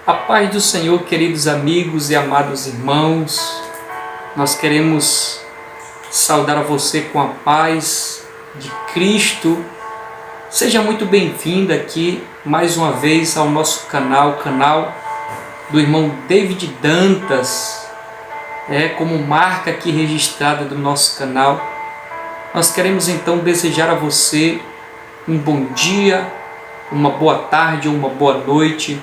A paz do Senhor, queridos amigos e amados irmãos, nós queremos saudar a você com a paz de Cristo. Seja muito bem-vindo aqui mais uma vez ao nosso canal, o canal do irmão David Dantas, como marca aqui registrada do nosso canal. Nós queremos então desejar a você um bom dia, uma boa tarde ou uma boa noite.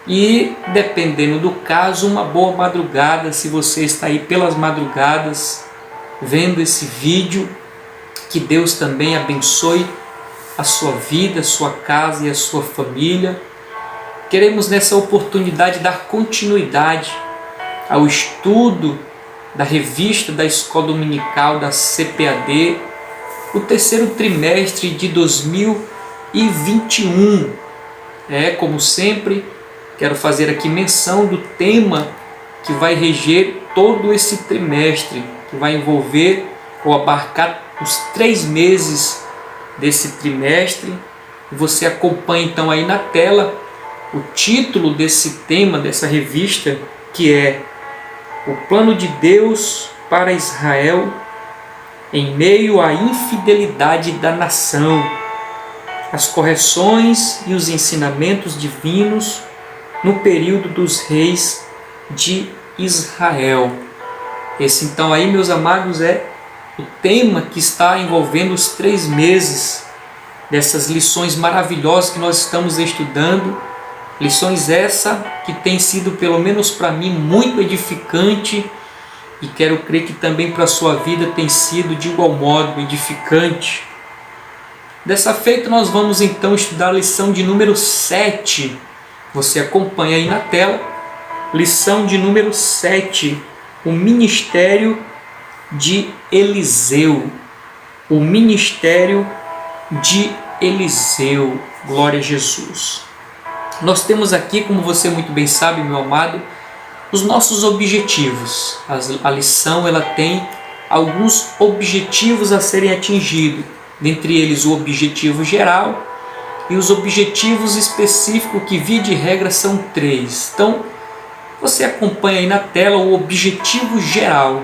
E, dependendo do caso, uma boa madrugada, se você está aí pelas madrugadas vendo esse vídeo. Que Deus também abençoe a sua vida, a sua casa e a sua família. Queremos nessa oportunidade dar continuidade ao estudo da revista da Escola Dominical da CPAD, o terceiro trimestre de 2021. Como sempre, quero fazer aqui menção do tema que vai reger todo esse trimestre, que vai envolver ou abarcar os 3 meses desse trimestre. Você acompanha então aí na tela o título desse tema, dessa revista, que é O Plano de Deus para Israel em meio à infidelidade da nação, as correções e os ensinamentos divinos no período dos reis de Israel. Esse então aí, meus amados, é o tema que está envolvendo os 3 meses dessas lições maravilhosas que nós estamos estudando. Lições essa que tem sido, pelo menos para mim, muito edificante, e quero crer que também para a sua vida tem sido de igual modo edificante. Dessa feita, nós vamos então estudar a lição de número 7. Você acompanha aí na tela, lição de número 7, o ministério de Eliseu. O ministério de Eliseu. Glória a Jesus. Nós temos aqui, como você muito bem sabe, meu amado, os nossos objetivos. A lição ela tem alguns objetivos a serem atingidos, dentre eles o objetivo geral e os objetivos específicos, que via de regra são 3. Então, você acompanha aí na tela o objetivo geral.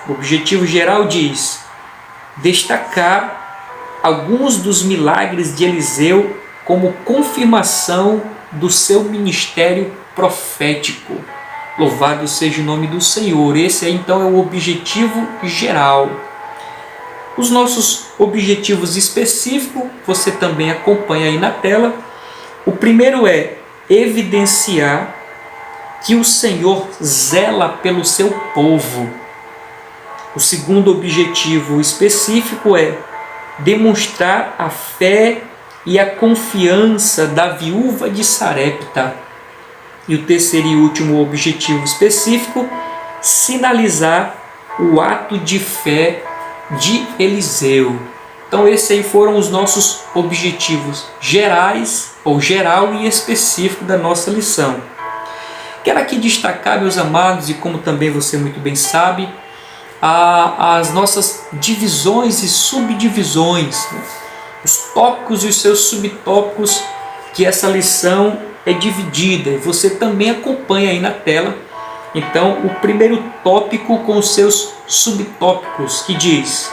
O objetivo geral diz: destacar alguns dos milagres de Eliseu como confirmação do seu ministério profético. Louvado seja o nome do Senhor. Esse aí então é o objetivo geral. Os nossos objetivos específicos você também acompanha aí na tela. O primeiro é evidenciar que o Senhor zela pelo seu povo. O segundo objetivo específico é demonstrar a fé e a confiança da viúva de Sarepta. E o terceiro e último objetivo específico, sinalizar o ato de fé de Eliseu. Então esses aí foram os nossos objetivos gerais, ou geral e específico da nossa lição. Quero aqui destacar, meus amados, e como também você muito bem sabe, as nossas divisões e subdivisões, os tópicos e os seus subtópicos, que essa lição é dividida, e você também acompanha aí na tela. Então, o primeiro tópico com os seus subtópicos, que diz: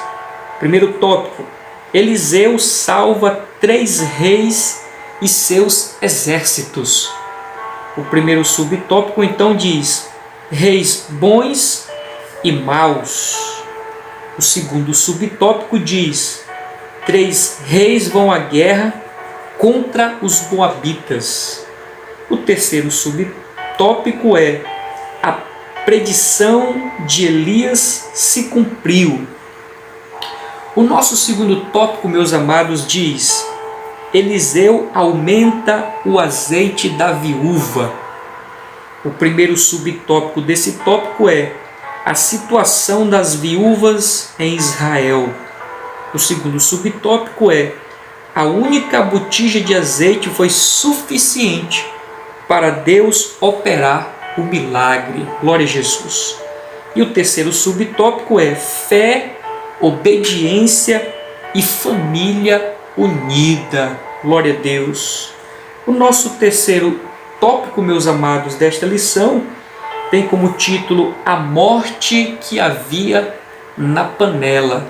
primeiro tópico, Eliseu salva 3 reis e seus exércitos. O primeiro subtópico então diz: reis bons e maus. O segundo subtópico diz: 3 reis vão à guerra contra os moabitas. O terceiro subtópico é: a predição de Elias se cumpriu. O nosso segundo tópico, meus amados, diz: Eliseu aumenta o azeite da viúva. O primeiro subtópico desse tópico é a situação das viúvas em Israel. O segundo subtópico é: a única botija de azeite foi suficiente para Deus operar o milagre. Glória a Jesus. E o terceiro subtópico é fé, obediência e família unida. Glória a Deus. O nosso terceiro tópico tópico, meus amados, desta lição tem como título A Morte que Havia na Panela.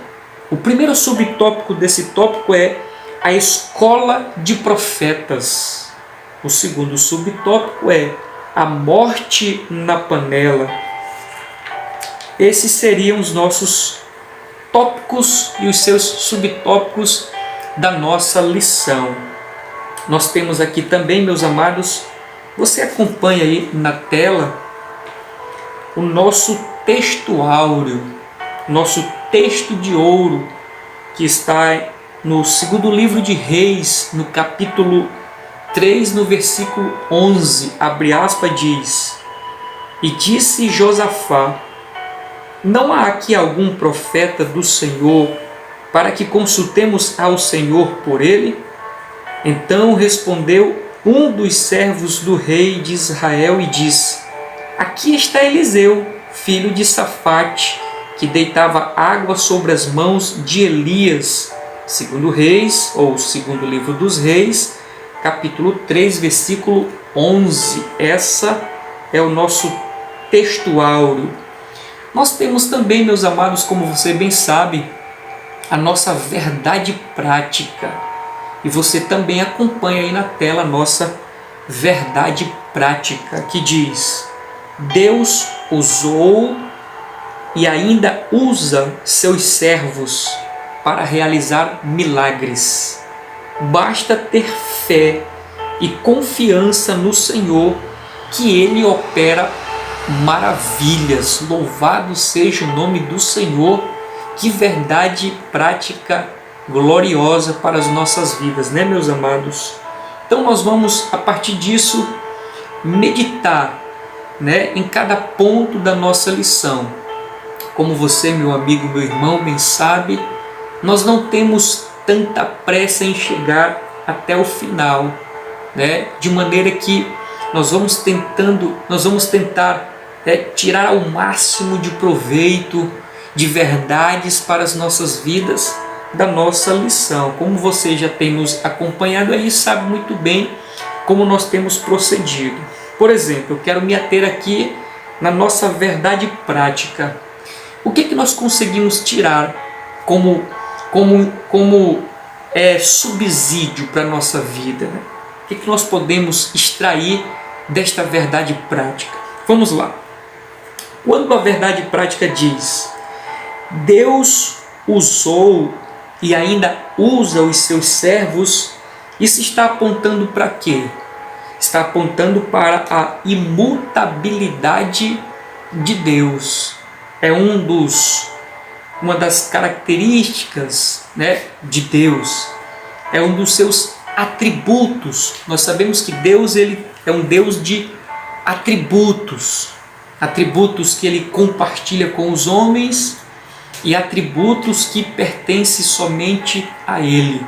O primeiro subtópico desse tópico é a Escola de Profetas. O segundo subtópico é a morte na panela. Esses seriam os nossos tópicos e os seus subtópicos da nossa lição. Nós temos aqui também, meus amados, você acompanha aí na tela o nosso texto áureo, nosso texto de ouro, que está no segundo livro de Reis, no capítulo 3, no versículo 11, abre aspas, diz: E disse Josafá: Não há aqui algum profeta do Senhor, para que consultemos ao Senhor por ele? Então respondeu um dos servos do rei de Israel e disse: Aqui está Eliseu, filho de Safate, que deitava água sobre as mãos de Elias. Segundo Reis, ou segundo livro dos Reis, capítulo 3, versículo 11. Essa é o nosso texto áureo. Nós temos também, meus amados, como você bem sabe, a nossa verdade prática. E você também acompanha aí na tela a nossa verdade prática, que diz: Deus usou e ainda usa seus servos para realizar milagres. Basta ter fé e confiança no Senhor, que Ele opera maravilhas. Louvado seja o nome do Senhor. Que verdade prática gloriosa para as nossas vidas, né, meus amados? Então nós vamos, a partir disso, meditar, né, em cada ponto da nossa lição. Como você, meu amigo, meu irmão, bem sabe, nós não temos tanta pressa em chegar até o final, né? De maneira que nós vamos tentar tirar ao máximo de proveito, de verdades para as nossas vidas da nossa lição. Como você já tem nos acompanhado aí, sabe muito bem como nós temos procedido. Por exemplo, eu quero me ater aqui na nossa verdade prática. O que nós conseguimos tirar como subsídio para a nossa vida, né? O que nós podemos extrair desta verdade prática? Vamos lá. Quando a verdade prática diz: Deus usou e ainda usa os seus servos, isso está apontando para quê? Está apontando para a imutabilidade de Deus. É uma das características, né, de Deus. É um dos seus atributos. Nós sabemos que Deus, ele é um Deus de atributos. Atributos que Ele compartilha com os homens e atributos que pertencem somente a Ele.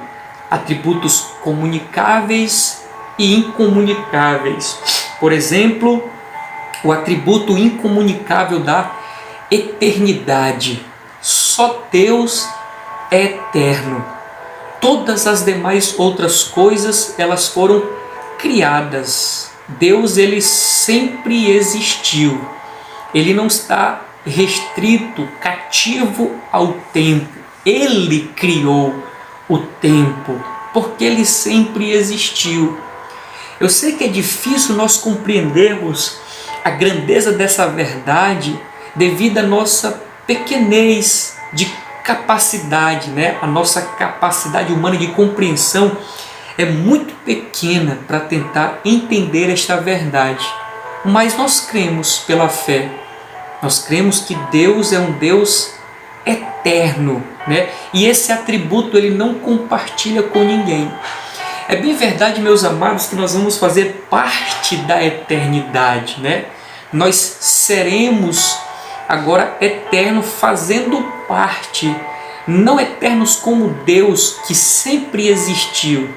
Atributos comunicáveis e incomunicáveis. Por exemplo, o atributo incomunicável da eternidade. Só Deus é eterno. Todas as demais outras coisas, elas foram criadas. Deus, ele sempre existiu. Ele não está restrito, cativo ao tempo. Ele criou o tempo, porque ele sempre existiu. Eu sei que é difícil nós compreendermos a grandeza dessa verdade devido à nossa pequenez de capacidade, né? A nossa capacidade humana de compreensão é muito pequena para tentar entender esta verdade. Mas nós cremos pela fé. Nós cremos que Deus é um Deus eterno, né? E esse atributo ele não compartilha com ninguém. É bem verdade, meus amados, que nós vamos fazer parte da eternidade, né? Nós seremos agora eternos fazendo parte, não eternos como Deus que sempre existiu,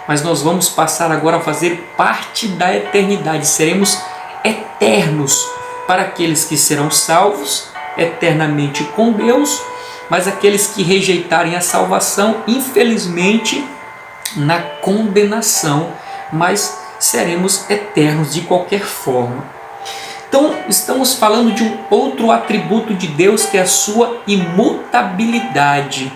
mas nós vamos passar agora a fazer parte da eternidade. Seremos eternos para aqueles que serão salvos eternamente com Deus, mas aqueles que rejeitarem a salvação, infelizmente, na condenação, mas seremos eternos de qualquer forma. Então, estamos falando de um outro atributo de Deus, que é a sua imutabilidade.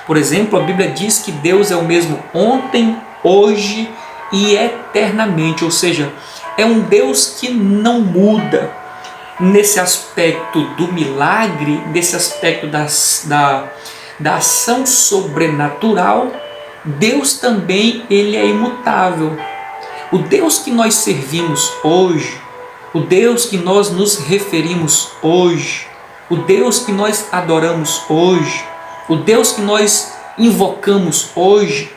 Por exemplo, a Bíblia diz que Deus é o mesmo ontem, hoje e eternamente, ou seja, é um Deus que não muda. Nesse aspecto do milagre, nesse aspecto da ação sobrenatural, Deus também ele é imutável. O Deus que nós servimos hoje, o Deus que nós nos referimos hoje, o Deus que nós adoramos hoje, o Deus que nós invocamos hoje,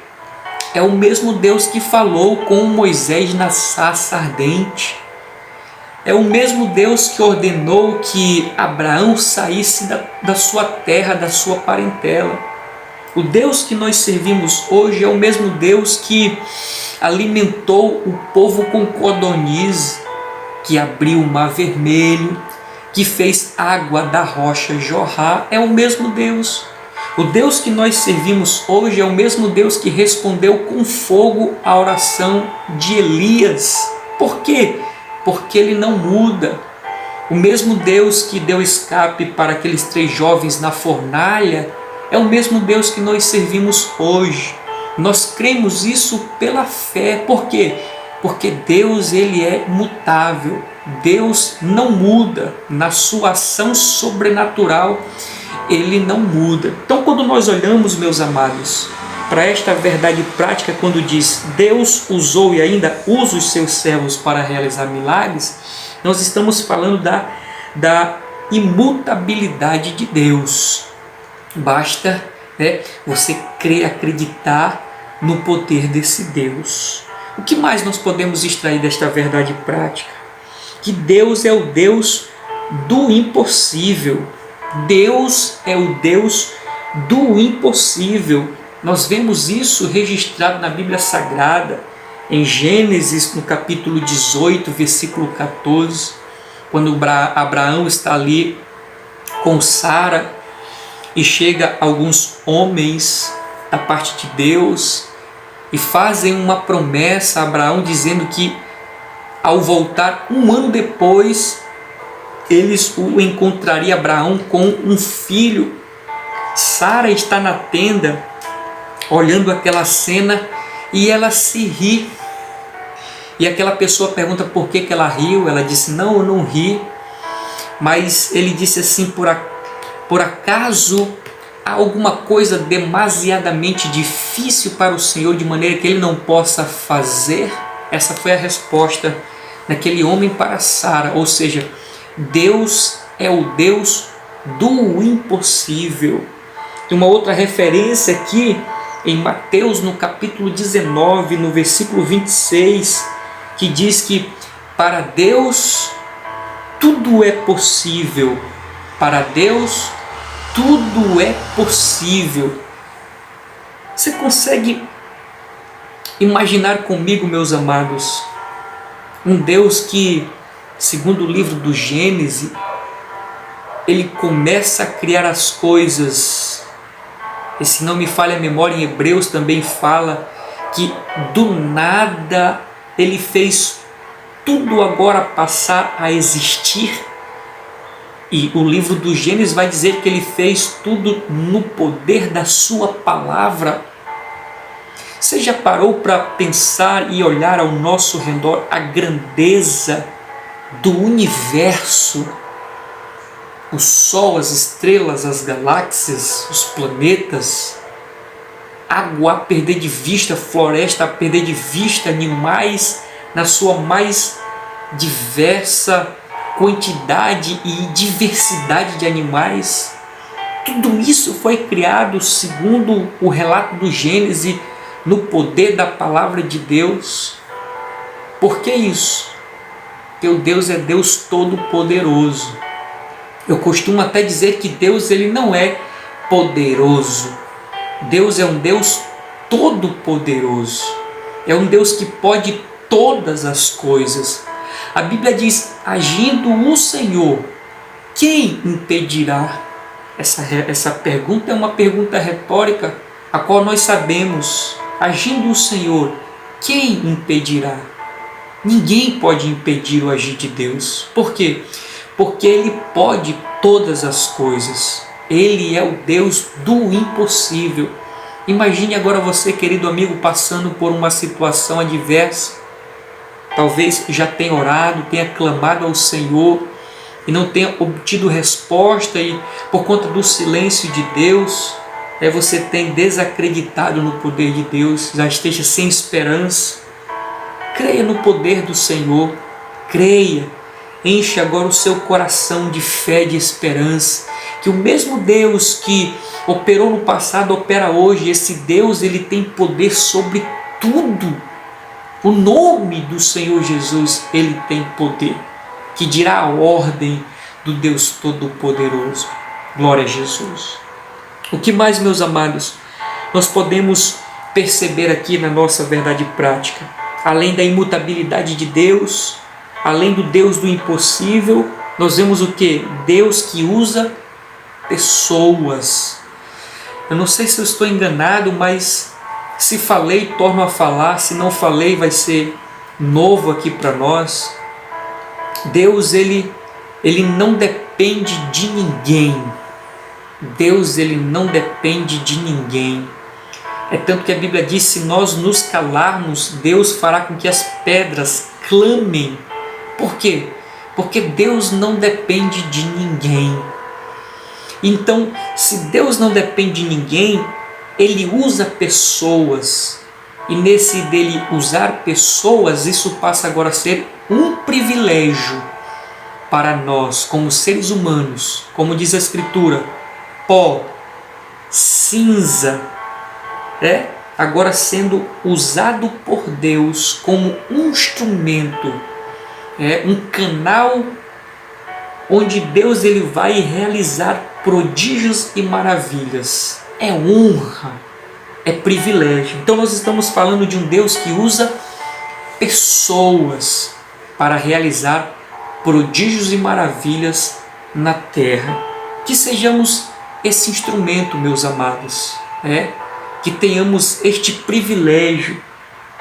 é o mesmo Deus que falou com Moisés na sarça ardente. É o mesmo Deus que ordenou que Abraão saísse da sua terra, da sua parentela. O Deus que nós servimos hoje é o mesmo Deus que alimentou o povo com codorniz, que abriu o mar vermelho, que fez água da rocha jorrar. É o mesmo Deus. O Deus que nós servimos hoje é o mesmo Deus que respondeu com fogo à oração de Elias. Por quê? Porque ele não muda. O mesmo Deus que deu escape para aqueles 3 jovens na fornalha é o mesmo Deus que nós servimos hoje. Nós cremos isso pela fé. Por quê? Porque Deus ele é mutável. Deus não muda. Na sua ação sobrenatural, ele não muda. Então, quando nós olhamos, meus amados, para esta verdade prática, quando diz Deus usou e ainda usa os seus servos para realizar milagres, nós estamos falando da imutabilidade de Deus. Basta você crer, acreditar no poder desse Deus. O que mais nós podemos extrair desta verdade prática? Que Deus é o Deus do impossível. Deus é o Deus do impossível. Nós vemos isso registrado na Bíblia Sagrada, em Gênesis, no capítulo 18, versículo 14, quando Abraão está ali com Sara e chega alguns homens da parte de Deus e fazem uma promessa a Abraão dizendo que ao voltar 1 ano depois, eles o encontrariam Abraão com um filho. Sara está na tenda olhando aquela cena e ela se ri. E aquela pessoa pergunta por que ela riu. Ela disse, não, eu não ri. Mas ele disse assim, por acaso há alguma coisa demasiadamente difícil para o Senhor de maneira que ele não possa fazer? Essa foi a resposta daquele homem para Sara. Ou seja, Deus é o Deus do impossível. Tem uma outra referência aqui em Mateus, no capítulo 19, no versículo 26, que diz que para Deus tudo é possível. Para Deus tudo é possível. Você consegue imaginar comigo, meus amados, um Deus que, segundo o livro do Gênesis, ele começa a criar as coisas. E se não me falha a memória, em Hebreus também fala que do nada ele fez tudo agora passar a existir. E o livro do Gênesis vai dizer que ele fez tudo no poder da sua palavra. Você já parou para pensar e olhar ao nosso redor a grandeza do universo? O Sol, as estrelas, as galáxias, os planetas, água a perder de vista, floresta a perder de vista, animais na sua mais diversa quantidade e diversidade de animais. Tudo isso foi criado, segundo o relato do Gênesis, no poder da palavra de Deus. Por que isso? Porque o Deus é Deus Todo-Poderoso. Eu costumo até dizer que Deus ele não é poderoso. Deus é um Deus todo-poderoso. É um Deus que pode todas as coisas. A Bíblia diz, agindo o Senhor, quem impedirá? Essa pergunta é uma pergunta retórica, a qual nós sabemos. Agindo o Senhor, quem impedirá? Ninguém pode impedir o agir de Deus. Por quê? Porque Ele pode todas as coisas. Ele é o Deus do impossível. Imagine agora você, querido amigo, passando por uma situação adversa. Talvez já tenha orado, tenha clamado ao Senhor e não tenha obtido resposta, e por conta do silêncio de Deus, você tem desacreditado no poder de Deus, já esteja sem esperança. Creia no poder do Senhor, creia, enche agora o seu coração de fé, de esperança, que o mesmo Deus que operou no passado opera hoje. Esse Deus, Ele tem poder sobre tudo. O nome do Senhor Jesus, Ele tem poder, que dirá a ordem do Deus Todo-Poderoso. Glória a Jesus. O que mais, meus amados, nós podemos perceber aqui na nossa verdade prática? Além da imutabilidade de Deus, além do Deus do impossível, nós vemos o que? Deus que usa pessoas. Eu não sei se eu estou enganado, mas se falei, torno a falar. Se não falei, vai ser novo aqui para nós. Deus, ele não depende de ninguém. Deus, ele não depende de ninguém. É tanto que a Bíblia diz: se nós nos calarmos, Deus fará com que as pedras clamem. Por quê? Porque Deus não depende de ninguém. Então, se Deus não depende de ninguém, Ele usa pessoas. E nesse dele usar pessoas, isso passa agora a ser um privilégio para nós, como seres humanos. Como diz a Escritura, pó, cinza, agora sendo usado por Deus como um instrumento, um canal onde Deus, ele vai realizar prodígios e maravilhas. É honra, é privilégio. Então nós estamos falando de um Deus que usa pessoas para realizar prodígios e maravilhas na terra. Que sejamos esse instrumento, meus amados, que tenhamos este privilégio,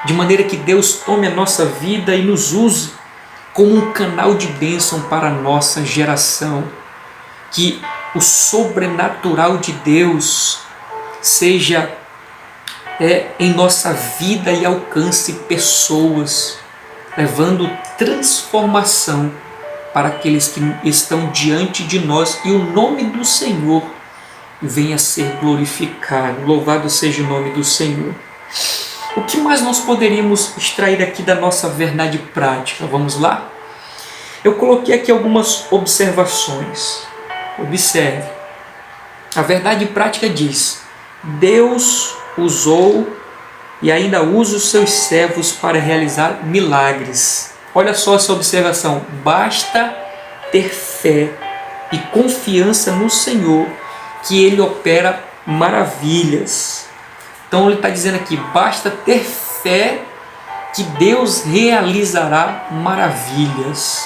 de maneira que Deus tome a nossa vida e nos use como um canal de bênção para a nossa geração. Que o sobrenatural de Deus seja em nossa vida e alcance pessoas, levando transformação para aqueles que estão diante de nós, e o nome do Senhor venha a ser glorificado. Louvado seja o nome do Senhor. O que mais nós poderíamos extrair aqui da nossa verdade prática? Vamos lá? Eu coloquei aqui algumas observações. Observe. A verdade prática diz: Deus usou e ainda usa os seus servos para realizar milagres. Olha só essa observação. Basta ter fé e confiança no Senhor, que Ele opera maravilhas. Então ele está dizendo aqui: basta ter fé que Deus realizará maravilhas.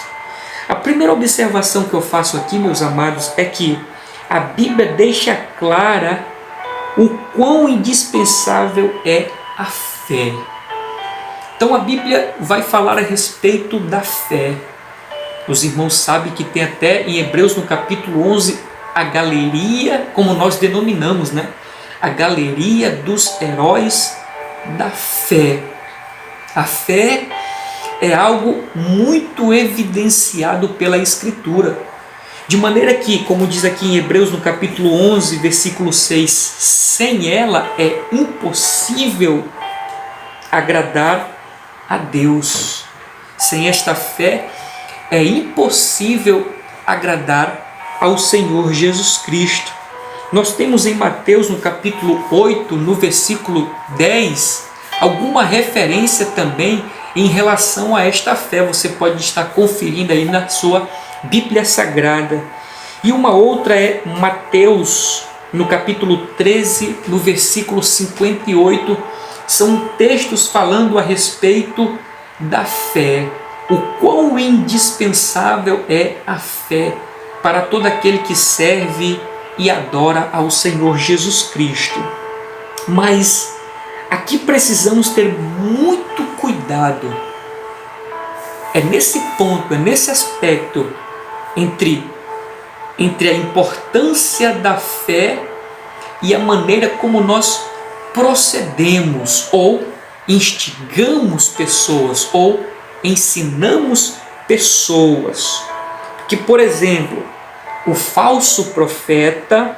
A primeira observação que eu faço aqui, meus amados, é que a Bíblia deixa clara o quão indispensável é a fé. Então a Bíblia vai falar a respeito da fé. Os irmãos sabem que tem até em Hebreus, no capítulo 11, a galeria, como nós denominamos, a galeria dos heróis da fé. A fé é algo muito evidenciado pela Escritura. De maneira que, como diz aqui em Hebreus, no capítulo 11, versículo 6, sem ela é impossível agradar a Deus. Sem esta fé é impossível agradar ao Senhor Jesus Cristo. Nós temos em Mateus, no capítulo 8, no versículo 10, alguma referência também em relação a esta fé. Você pode estar conferindo aí na sua Bíblia Sagrada. E uma outra é Mateus, no capítulo 13, no versículo 58. São textos falando a respeito da fé. O quão indispensável é a fé para todo aquele que serve e adora ao Senhor Jesus Cristo. Mas aqui precisamos ter muito cuidado. É nesse ponto, é nesse aspecto entre a importância da fé e a maneira como nós procedemos ou instigamos pessoas ou ensinamos pessoas. Que, por exemplo, o falso profeta,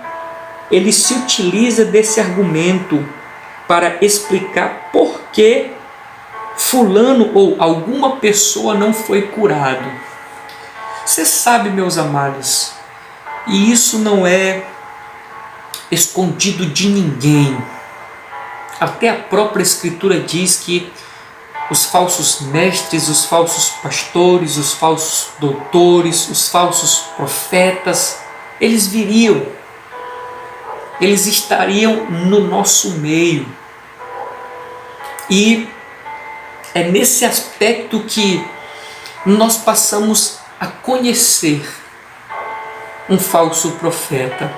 ele se utiliza desse argumento para explicar por que fulano ou alguma pessoa não foi curado. Você sabe, meus amados, e isso não é escondido de ninguém. Até a própria Escritura diz que os falsos mestres, os falsos pastores, os falsos doutores, os falsos profetas, eles viriam, eles estariam no nosso meio. E é nesse aspecto que nós passamos a conhecer um falso profeta.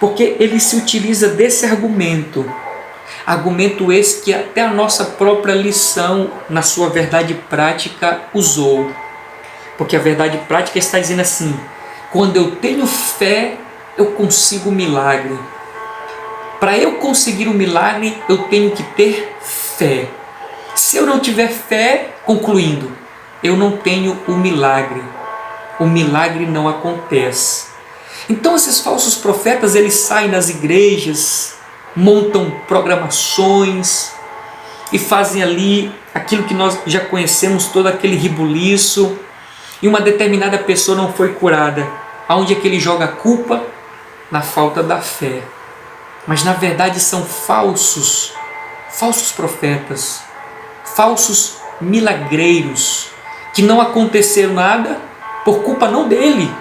Porque ele se utiliza desse argumento esse que até a nossa própria lição, na sua verdade prática, usou. Porque a verdade prática está dizendo assim: quando eu tenho fé, eu consigo o milagre. Para eu conseguir o milagre, eu tenho que ter fé. Se eu não tiver fé, concluindo, eu não tenho o milagre. O milagre não acontece. Então esses falsos profetas, eles saem nas igrejas, montam programações e fazem ali aquilo que nós já conhecemos, todo aquele rebuliço, e uma determinada pessoa não foi curada. Aonde é que ele joga a culpa? Na falta da fé. Mas na verdade são falsos profetas, falsos milagreiros, que não aconteceu nada por culpa não dele,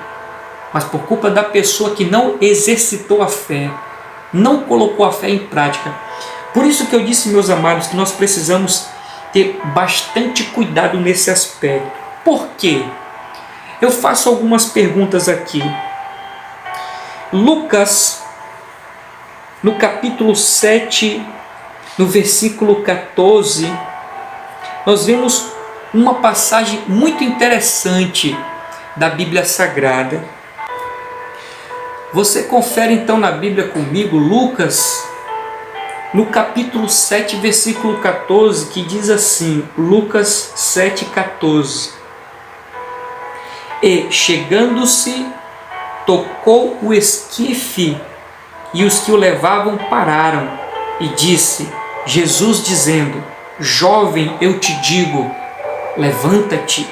mas por culpa da pessoa que não exercitou a fé, não colocou a fé em prática. Por isso que eu disse, meus amados, que nós precisamos ter bastante cuidado nesse aspecto. Por quê? Eu faço algumas perguntas aqui. Lucas, no capítulo 7, no versículo 14, nós vemos uma passagem muito interessante da Bíblia Sagrada. Você confere então na Bíblia comigo, Lucas, no capítulo 7, versículo 14, que diz assim, Lucas 7, 14. E, chegando-se, tocou o esquife, e os que o levavam pararam, e disse, Jesus dizendo, jovem, eu te digo, levanta-te.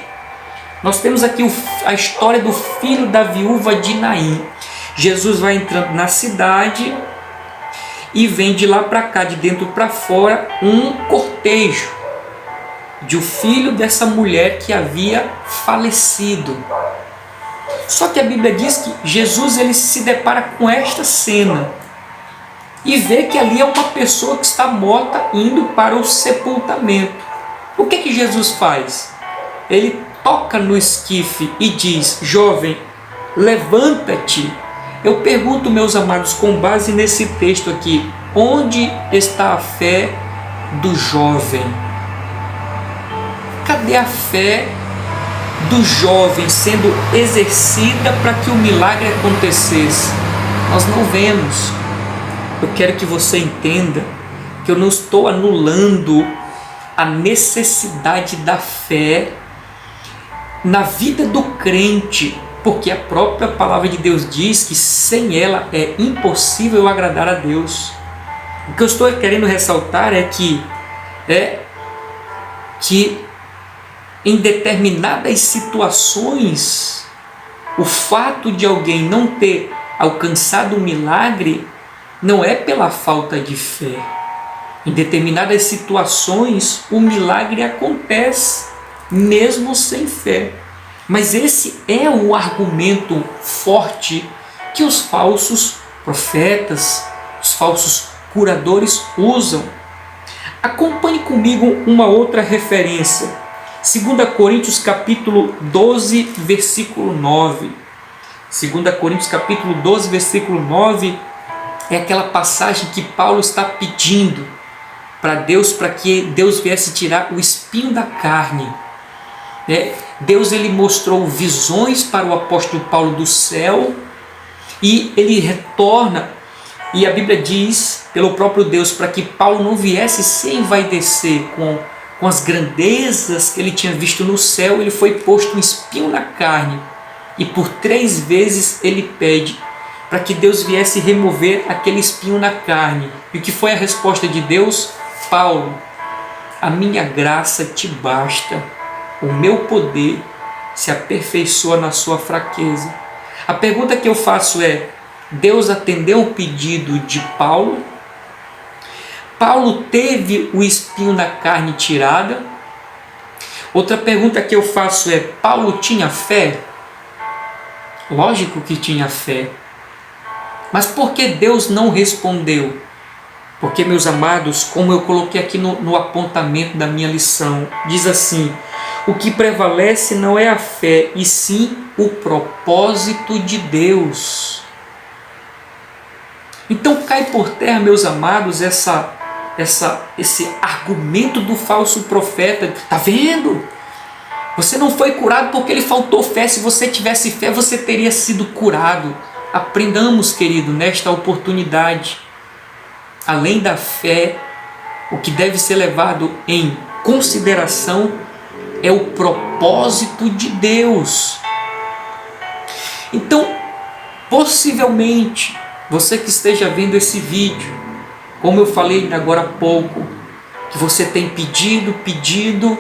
Nós temos aqui a história do filho da viúva de Naim. Jesus vai entrando na cidade e vem de lá para cá, de dentro para fora, um cortejo de um filho dessa mulher que havia falecido. Só que a Bíblia diz que Jesus ele se depara com esta cena e vê que ali é uma pessoa que está morta indo para o sepultamento. O que Jesus faz? Ele toca no esquife e diz, jovem, levanta-te. Eu pergunto, meus amados, com base nesse texto aqui, onde está a fé do jovem? Cadê a fé do jovem sendo exercida para que o milagre acontecesse? Nós não vemos. Eu quero que você entenda que eu não estou anulando a necessidade da fé na vida do crente, porque a própria palavra de Deus diz que sem ela é impossível agradar a Deus. O que eu estou querendo ressaltar é que em determinadas situações, o fato de alguém não ter alcançado o milagre não é pela falta de fé. Em determinadas situações, o milagre acontece, mesmo sem fé. Mas esse é o argumento forte que os falsos profetas, os falsos curadores usam. Acompanhe comigo uma outra referência. 2 Coríntios capítulo 12, versículo 9. 2 Coríntios capítulo 12, versículo 9 é aquela passagem que Paulo está pedindo para Deus, para que Deus viesse tirar o espinho da carne. Deus ele mostrou visões para o apóstolo Paulo do céu, e ele retorna, e a Bíblia diz, pelo próprio Deus, para que Paulo não viesse se envaidecer com as grandezas que ele tinha visto no céu, ele foi posto um espinho na carne, e por 3 vezes ele pede para que Deus viesse remover aquele espinho na carne. E o que foi a resposta de Deus? Paulo, a minha graça te basta, o meu poder se aperfeiçoa na sua fraqueza. A pergunta que eu faço é: Deus atendeu o pedido de Paulo? Paulo teve o espinho na carne tirada? Outra pergunta que eu faço é: Paulo tinha fé? Lógico que tinha fé. Mas por que Deus não respondeu? Porque, meus amados, como eu coloquei aqui no apontamento da minha lição, diz assim: o que prevalece não é a fé, e sim o propósito de Deus. Então cai por terra, meus amados, esse argumento do falso profeta. Está vendo? Você não foi curado porque lhe faltou fé. Se você tivesse fé, você teria sido curado. Aprendamos, querido, nesta oportunidade. Além da fé, o que deve ser levado em consideração é o propósito de Deus. Então, possivelmente, você que esteja vendo esse vídeo, como eu falei agora há pouco, que você tem pedido,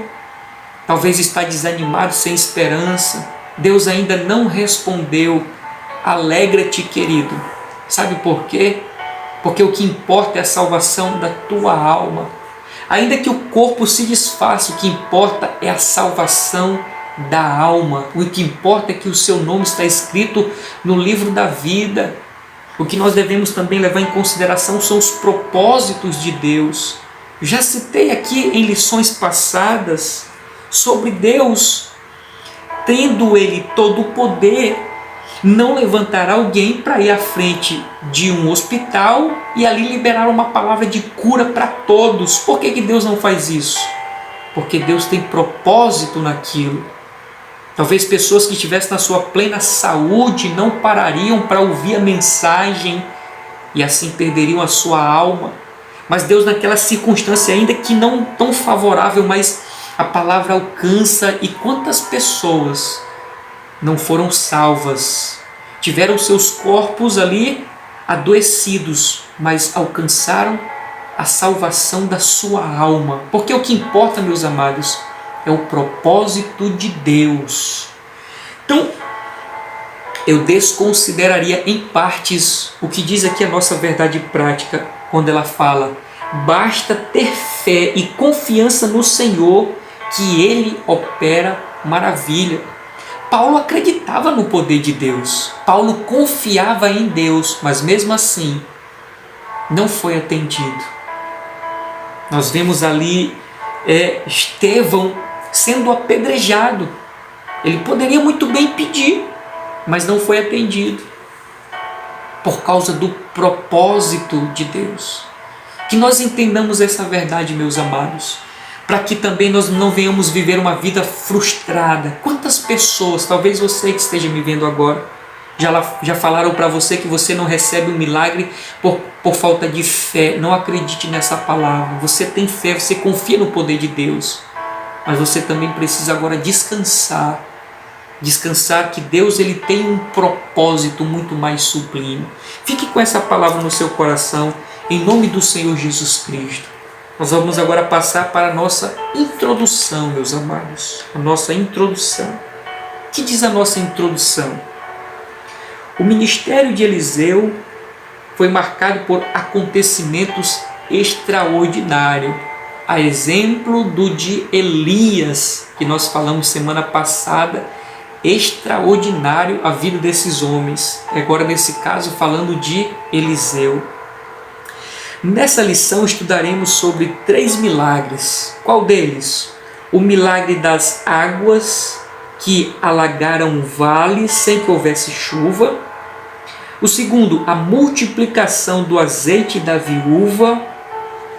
talvez está desanimado, sem esperança, Deus ainda não respondeu. Alegra-te, querido. Sabe por quê? Porque o que importa é a salvação da tua alma. Ainda que o corpo se desfaça, o que importa é a salvação da alma. O que importa é que o seu nome está escrito no livro da vida. O que nós devemos também levar em consideração são os propósitos de Deus. Já citei aqui em lições passadas sobre Deus, tendo Ele todo o poder, não levantará alguém para ir à frente de um hospital e ali liberar uma palavra de cura para todos. Por que Deus não faz isso? Porque Deus tem propósito naquilo. Talvez pessoas que estivessem na sua plena saúde não parariam para ouvir a mensagem e assim perderiam a sua alma. Mas Deus, naquela circunstância, ainda que não tão favorável, mas a palavra alcança. E quantas pessoas não foram salvas, tiveram seus corpos ali adoecidos, mas alcançaram a salvação da sua alma. Porque o que importa, meus amados, é o propósito de Deus. Então, eu desconsideraria em partes o que diz aqui a nossa verdade prática, quando ela fala: basta ter fé e confiança no Senhor, que Ele opera maravilha. Paulo acreditava no poder de Deus, Paulo confiava em Deus, mas mesmo assim não foi atendido. Nós vemos ali Estevão sendo apedrejado. Ele poderia muito bem pedir, mas não foi atendido, por causa do propósito de Deus. Que nós entendamos essa verdade, meus amados, para que também nós não venhamos viver uma vida frustrada. Quantas pessoas, talvez você que esteja me vendo agora, já falaram para você que você não recebe um milagre por falta de fé. Não acredite nessa palavra. Você tem fé, você confia no poder de Deus, mas você também precisa agora descansar que Deus ele tem um propósito muito mais sublime. Fique com essa palavra no seu coração, em nome do Senhor Jesus Cristo. Nós vamos agora passar para a nossa introdução, meus amados. A nossa introdução. O que diz a nossa introdução? O ministério de Eliseu foi marcado por acontecimentos extraordinários, a exemplo do de Elias, que nós falamos semana passada. Extraordinário a vida desses homens. Agora, nesse caso, falando de Eliseu. Nessa lição estudaremos sobre 3 milagres. Qual deles? O milagre das águas que alagaram o vale sem que houvesse chuva. O segundo, a multiplicação do azeite da viúva.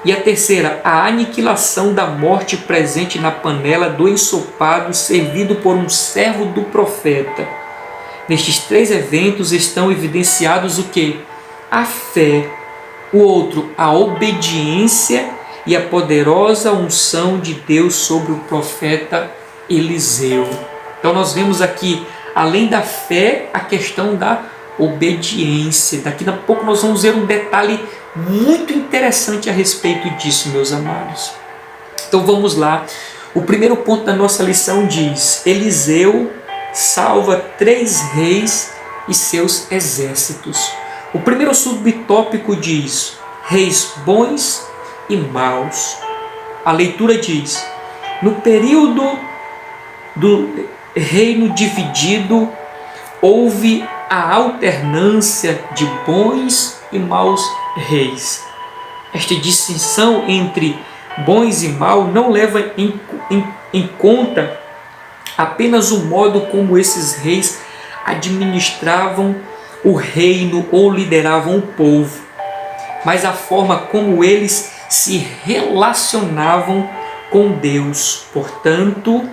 E a terceira, a aniquilação da morte presente na panela do ensopado servido por um servo do profeta. Nestes três eventos estão evidenciados o quê? A fé. O outro, a obediência e a poderosa unção de Deus sobre o profeta Eliseu. Então nós vemos aqui, além da fé, a questão da obediência. Daqui a pouco nós vamos ver um detalhe muito interessante a respeito disso, meus amados. Então vamos lá. O primeiro ponto da nossa lição diz: Eliseu salva 3 reis e seus exércitos. O primeiro subtópico diz: reis bons e maus. A leitura diz: no período do reino dividido, houve a alternância de bons e maus reis. Esta distinção entre bons e maus não leva em conta apenas o modo como esses reis administravam o reino ou lideravam o povo, mas a forma como eles se relacionavam com Deus. Portanto,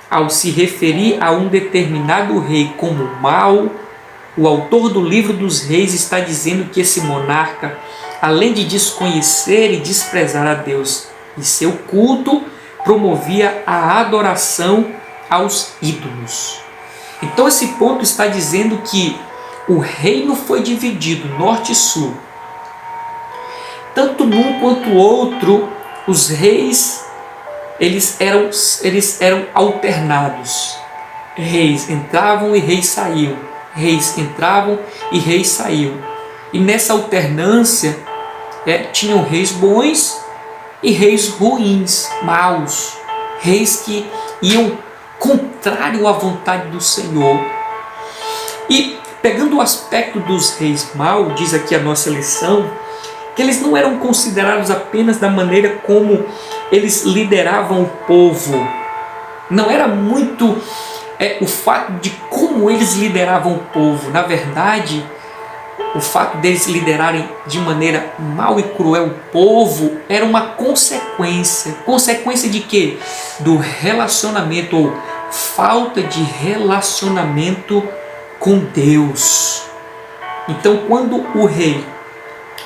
ao se referir a um determinado rei como mau, o autor do livro dos reis está dizendo que esse monarca, além de desconhecer e desprezar a Deus e seu culto, promovia a adoração aos ídolos. Então esse ponto está dizendo que o reino foi dividido norte e sul. Tanto num quanto outro, os reis eles eram alternados. Reis entravam e reis saíam. Reis entravam e reis saíam. E nessa alternância tinham reis bons e reis ruins, maus. Reis que iam contrário à vontade do Senhor. E pegando o aspecto dos reis maus, diz aqui a nossa lição, que eles não eram considerados apenas da maneira como eles lideravam o povo. Não era muito o fato de como eles lideravam o povo. Na verdade, o fato deles liderarem de maneira mal e cruel o povo era uma consequência. Consequência de quê? Do relacionamento ou falta de relacionamento com Deus. Então, quando o rei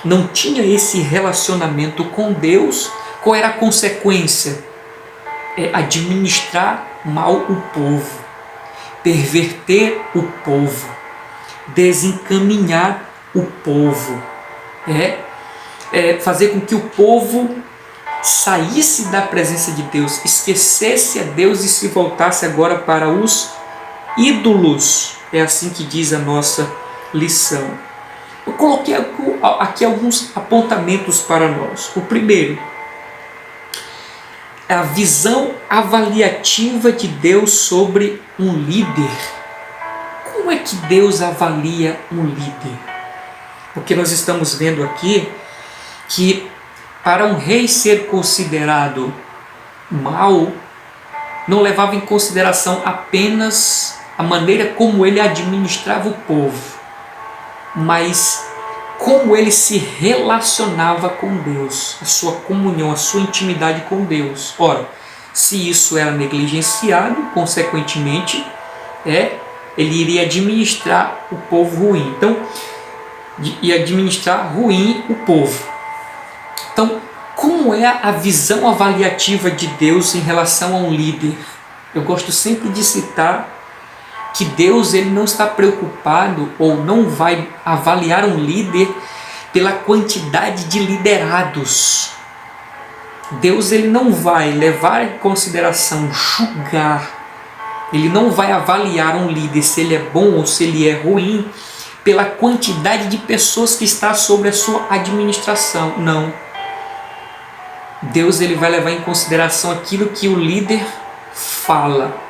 não tinha esse relacionamento com Deus, qual era a consequência? Administrar mal o povo, perverter o povo, desencaminhar o povo, fazer com que o povo saísse da presença de Deus, esquecesse a Deus e se voltasse agora para os ídolos. É assim que diz a nossa lição. Eu coloquei aqui alguns apontamentos para nós. O primeiro é a visão avaliativa de Deus sobre um líder. Como é que Deus avalia um líder? Porque nós estamos vendo aqui que para um rei ser considerado mau, não levava em consideração apenas a maneira como ele administrava o povo, mas como ele se relacionava com Deus, a sua comunhão, a sua intimidade com Deus. Ora, se isso era negligenciado, consequentemente, ele iria administrar o povo ruim. Então, ia administrar ruim o povo. Então, como é a visão avaliativa de Deus em relação a um líder? Eu gosto sempre de citar que Deus ele não está preocupado ou não vai avaliar um líder pela quantidade de liderados. Deus ele não vai levar em consideração, julgar, ele não vai avaliar um líder se ele é bom ou se ele é ruim pela quantidade de pessoas que está sobre a sua administração. Não. Deus ele vai levar em consideração aquilo que o líder fala.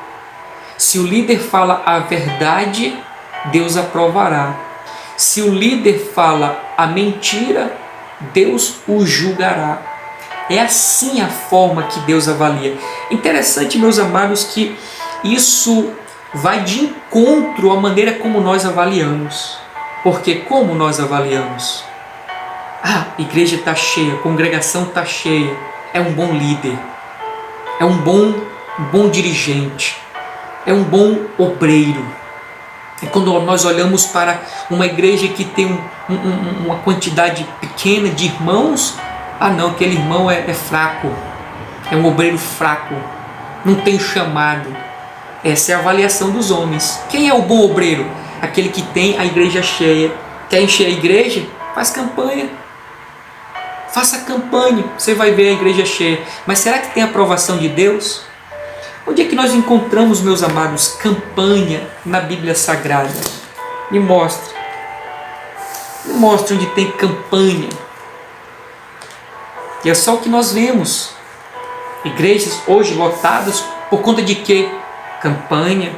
Se o líder fala a verdade, Deus aprovará. Se o líder fala a mentira, Deus o julgará. É assim a forma que Deus avalia. Interessante, meus amados, que isso vai de encontro à maneira como nós avaliamos. Porque como nós avaliamos? Ah, a igreja está cheia, a congregação está cheia. É um bom líder, é um bom dirigente, é um bom obreiro. É quando nós olhamos para uma igreja que tem uma quantidade pequena de irmãos, ah não, aquele irmão é fraco, é um obreiro fraco, não tem chamado. Essa é a avaliação dos homens. Quem é o bom obreiro? Aquele que tem a igreja cheia. Quer encher a igreja? Faz campanha. Faça campanha, você vai ver a igreja cheia. Mas será que tem a aprovação de Deus? Onde é que nós encontramos, meus amados, campanha na Bíblia Sagrada? Me mostre. Me mostre onde tem campanha. E é só o que nós vemos. Igrejas hoje lotadas por conta de quê? Campanha.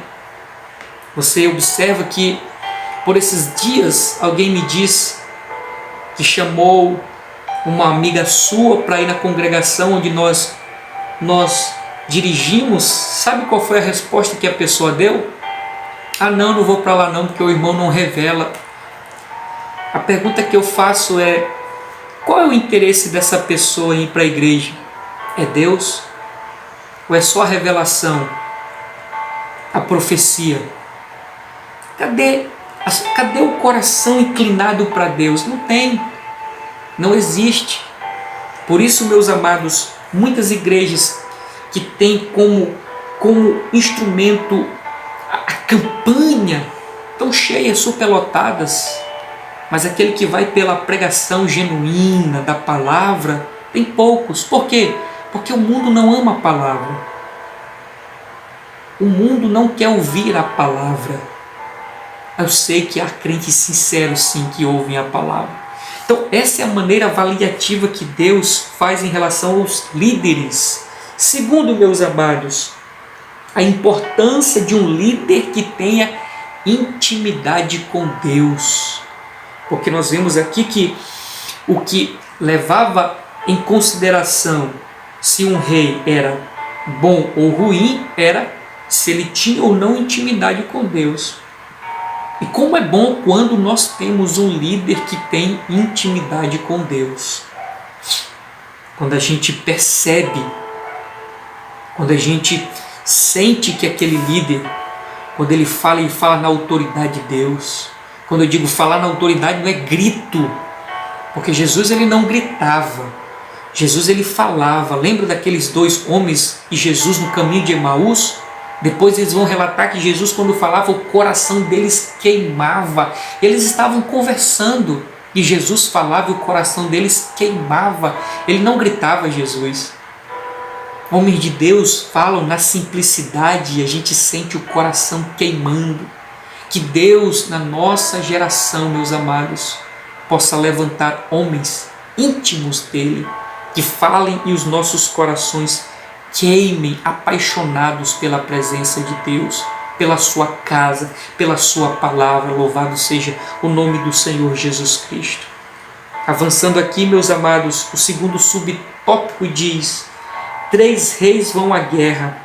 Você observa que por esses dias alguém me disse que chamou uma amiga sua para ir na congregação onde nós dirigimos. Sabe qual foi a resposta que a pessoa deu? Ah não, não vou para lá não, porque o irmão não revela. A pergunta que eu faço é: qual é o interesse dessa pessoa em ir para a igreja? É Deus? Ou é só a revelação? A profecia? Cadê o coração inclinado para Deus? Não tem. Não existe. Por isso, meus amados, muitas igrejas que têm como instrumento a campanha, tão cheias, superlotadas, mas aquele que vai pela pregação genuína da palavra, tem poucos. Por quê? Porque o mundo não ama a palavra. O mundo não quer ouvir a palavra. Eu sei que há crentes sinceros, sim, que ouvem a palavra. Então, essa é a maneira avaliativa que Deus faz em relação aos líderes. Segundo, meus amados, a importância de um líder que tenha intimidade com Deus. Porque nós vemos aqui que o que levava em consideração se um rei era bom ou ruim era se ele tinha ou não intimidade com Deus. E como é bom quando nós temos um líder que tem intimidade com Deus. Quando a gente percebe, quando a gente sente que aquele líder, quando ele fala na autoridade de Deus. Quando eu digo falar na autoridade, não é grito, porque Jesus ele não gritava. Jesus ele falava. Lembra daqueles dois homens e Jesus no caminho de Emaús? Depois eles vão relatar que Jesus, quando falava, o coração deles queimava. Eles estavam conversando e Jesus falava e o coração deles queimava. Ele não gritava Jesus. Homens de Deus falam na simplicidade e a gente sente o coração queimando. Que Deus, na nossa geração, meus amados, possa levantar homens íntimos dele, que falem e os nossos corações queimem, apaixonados pela presença de Deus, pela sua casa, pela sua palavra. Louvado seja o nome do Senhor Jesus Cristo. Avançando aqui, meus amados, o segundo subtópico diz: 3 reis vão à guerra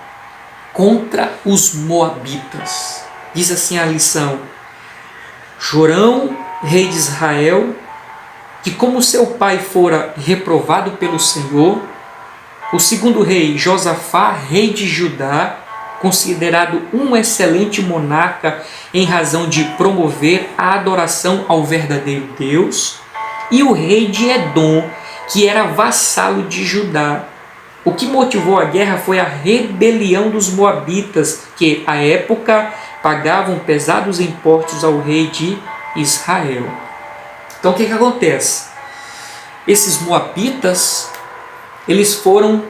contra os moabitas. Diz assim a lição: Jorão, rei de Israel, que como seu pai fora reprovado pelo Senhor, o segundo rei, Josafá, rei de Judá, considerado um excelente monarca em razão de promover a adoração ao verdadeiro Deus, e o rei de Edom, que era vassalo de Judá. O que motivou a guerra foi a rebelião dos moabitas, que, à época, pagavam pesados impostos ao rei de Israel. Então, o que acontece? Esses moabitas, eles foram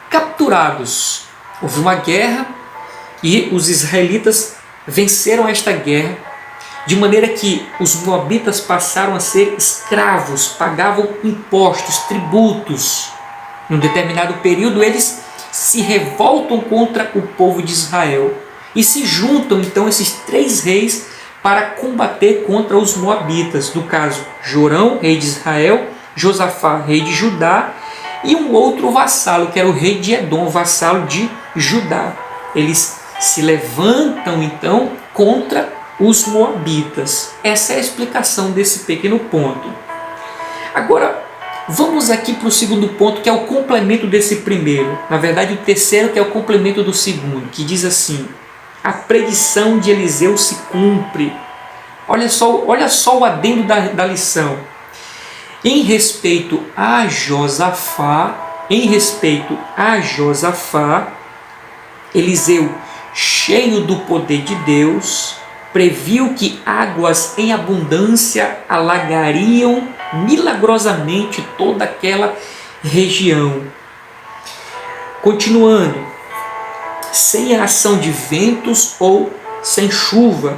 capturados. Houve uma guerra e os israelitas venceram esta guerra, de maneira que os moabitas passaram a ser escravos, pagavam impostos, tributos. Num determinado período, eles se revoltam contra o povo de Israel e se juntam, então, esses 3 reis para combater contra os moabitas. No caso, Jorão, rei de Israel, Josafá, rei de Judá, e um outro vassalo, que era o rei de Edom, vassalo de Judá. Eles se levantam, então, contra os moabitas. Essa é a explicação desse pequeno ponto. Agora, Vamos aqui para o segundo ponto, que é o complemento desse primeiro. Na verdade, o terceiro, que é o complemento do segundo, que diz assim: a predição de Eliseu se cumpre. Olha só o adendo da lição. Em respeito a Josafá, Eliseu, cheio do poder de Deus, previu que águas em abundância alagariam milagrosamente toda aquela região. Continuando, sem a ação de ventos ou sem chuva,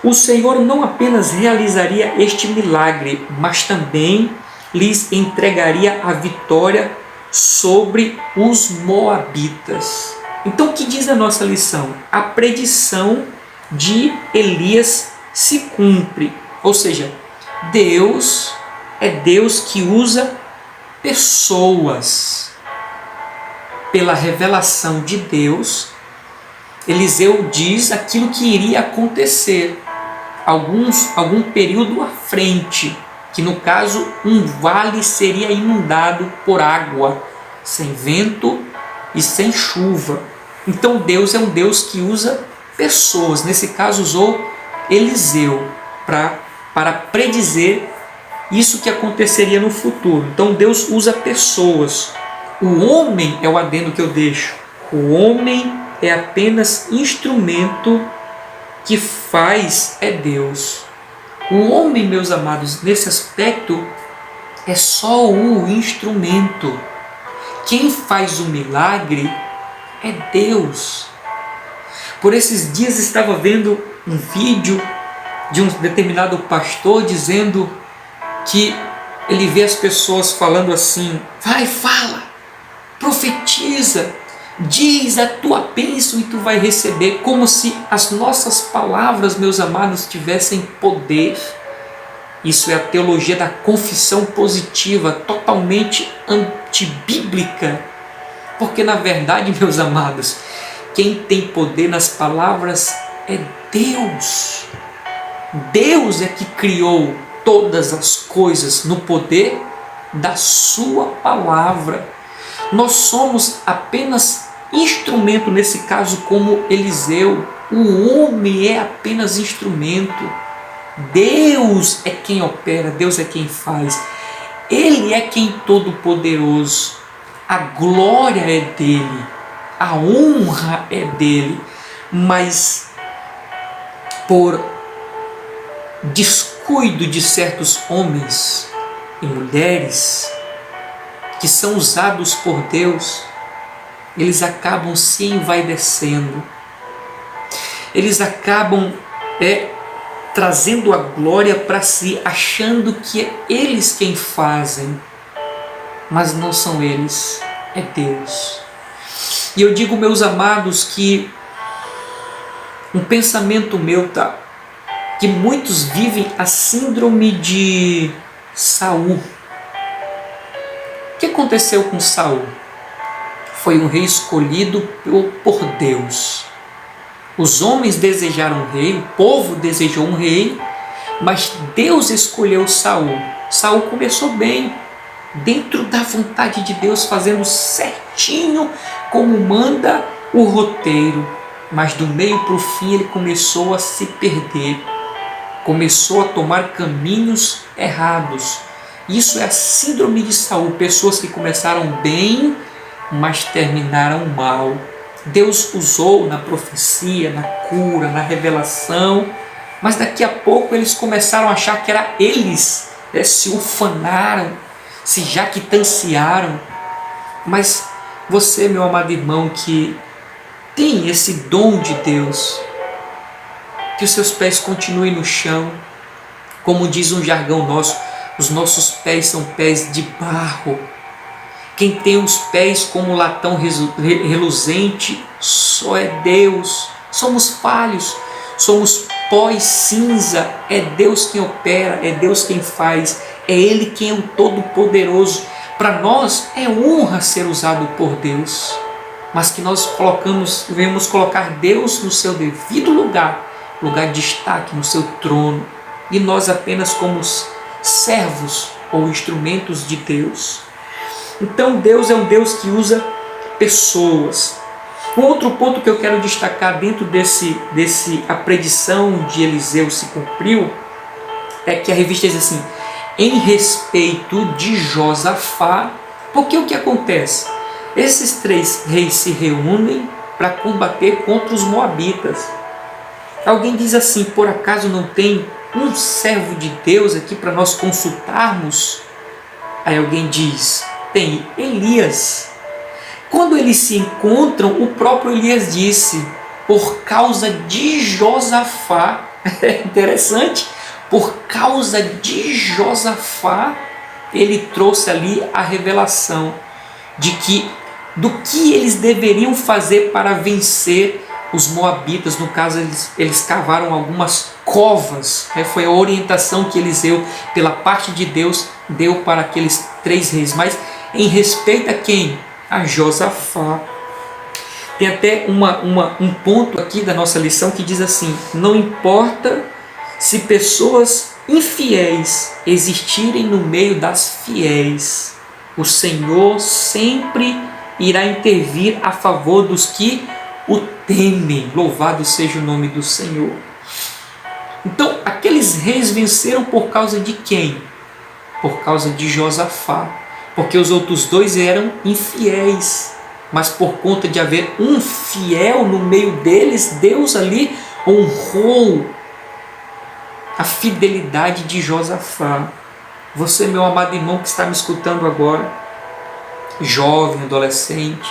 o Senhor não apenas realizaria este milagre, mas também lhes entregaria a vitória sobre os moabitas. Então, o que diz a nossa lição? A predição de Elias se cumpre. Ou seja, Deus é Deus que usa pessoas. Pela revelação de Deus, Eliseu diz aquilo que iria acontecer algum período à frente, que no caso um vale seria inundado por água, sem vento e sem chuva. Então Deus é um Deus que usa pessoas. Nesse caso usou Eliseu para predizer isso que aconteceria no futuro. Então Deus usa pessoas. O homem, é o adendo que eu deixo, o homem é apenas instrumento, que faz é Deus. O homem, meus amados, nesse aspecto é só o instrumento. Quem faz o milagre é Deus. Por esses dias estava vendo um vídeo de um determinado pastor dizendo que ele vê as pessoas falando assim: vai, fala, profetiza, diz a tua bênção e tu vai receber, como se as nossas palavras, meus amados, tivessem poder. Isso é a teologia da confissão positiva, totalmente antibíblica, porque na verdade, meus amados, quem tem poder nas palavras é Deus. Deus é que criou todas as coisas no poder da sua palavra. Nós somos apenas instrumento, nesse caso como Eliseu. O homem é apenas instrumento. Deus é quem opera, Deus é quem faz. Ele é quem todo-poderoso. A glória é dele, a honra é dele, mas por descuido de certos homens e mulheres que são usados por Deus, eles acabam se envaidecendo, eles acabam trazendo a glória para si, achando que é eles quem fazem, mas não são eles, é Deus. E eu digo, meus amados, que um pensamento meu, que muitos vivem a síndrome de Saul. O que aconteceu com Saul? Foi um rei escolhido por Deus. Os homens desejaram um rei, o povo desejou um rei, mas Deus escolheu Saul. Saul começou bem, dentro da vontade de Deus, fazendo certinho como manda o roteiro. Mas do meio para o fim ele começou a se perder, começou a tomar caminhos errados. Isso é a síndrome de Saul, pessoas que começaram bem, mas terminaram mal. Deus usou na profecia, na cura, na revelação, mas daqui a pouco eles começaram a achar que era eles, se ufanaram, se jactanciaram. Mas você, meu amado irmão, que tem esse dom de Deus, que os seus pés continuem no chão, como diz um jargão nosso, os nossos pés são pés de barro. Quem tem os pés como latão reluzente só é Deus. Somos falhos, somos pó e cinza. É Deus quem opera, é Deus quem faz, é Ele quem é o Todo-Poderoso. Para nós é honra ser usado por Deus, mas que nós devemos colocar Deus no seu devido lugar de destaque, no seu trono, e nós apenas como servos ou instrumentos de Deus. Então Deus é um Deus que usa pessoas. Um outro ponto que eu quero destacar dentro a predição de Eliseu se cumpriu é que a revista diz assim: em respeito de Josafá, porque o que acontece? Esses 3 reis se reúnem para combater contra os moabitas. Alguém diz assim: por acaso não tem um servo de Deus aqui para nós consultarmos? Aí alguém diz: tem Elias. Quando eles se encontram, o próprio Elias disse: por causa de Josafá, é interessante, por causa de Josafá, ele trouxe ali a revelação do que eles deveriam fazer para vencer os moabitas. No caso, eles cavaram algumas covas. Foi a orientação que Eliseu, pela parte de Deus, deu para aqueles 3 reis. Mas em respeito a quem? A Josafá. Tem até um ponto aqui da nossa lição que diz assim: não importa se pessoas infiéis existirem no meio das fiéis, o Senhor sempre irá intervir a favor dos que o temem. Louvado seja o nome do Senhor. Então, aqueles reis venceram por causa de quem? Por causa de Josafá. Porque os outros 2 eram infiéis. Mas por conta de haver um fiel no meio deles, Deus ali honrou a fidelidade de Josafá. Você, meu amado irmão que está me escutando agora, jovem, adolescente,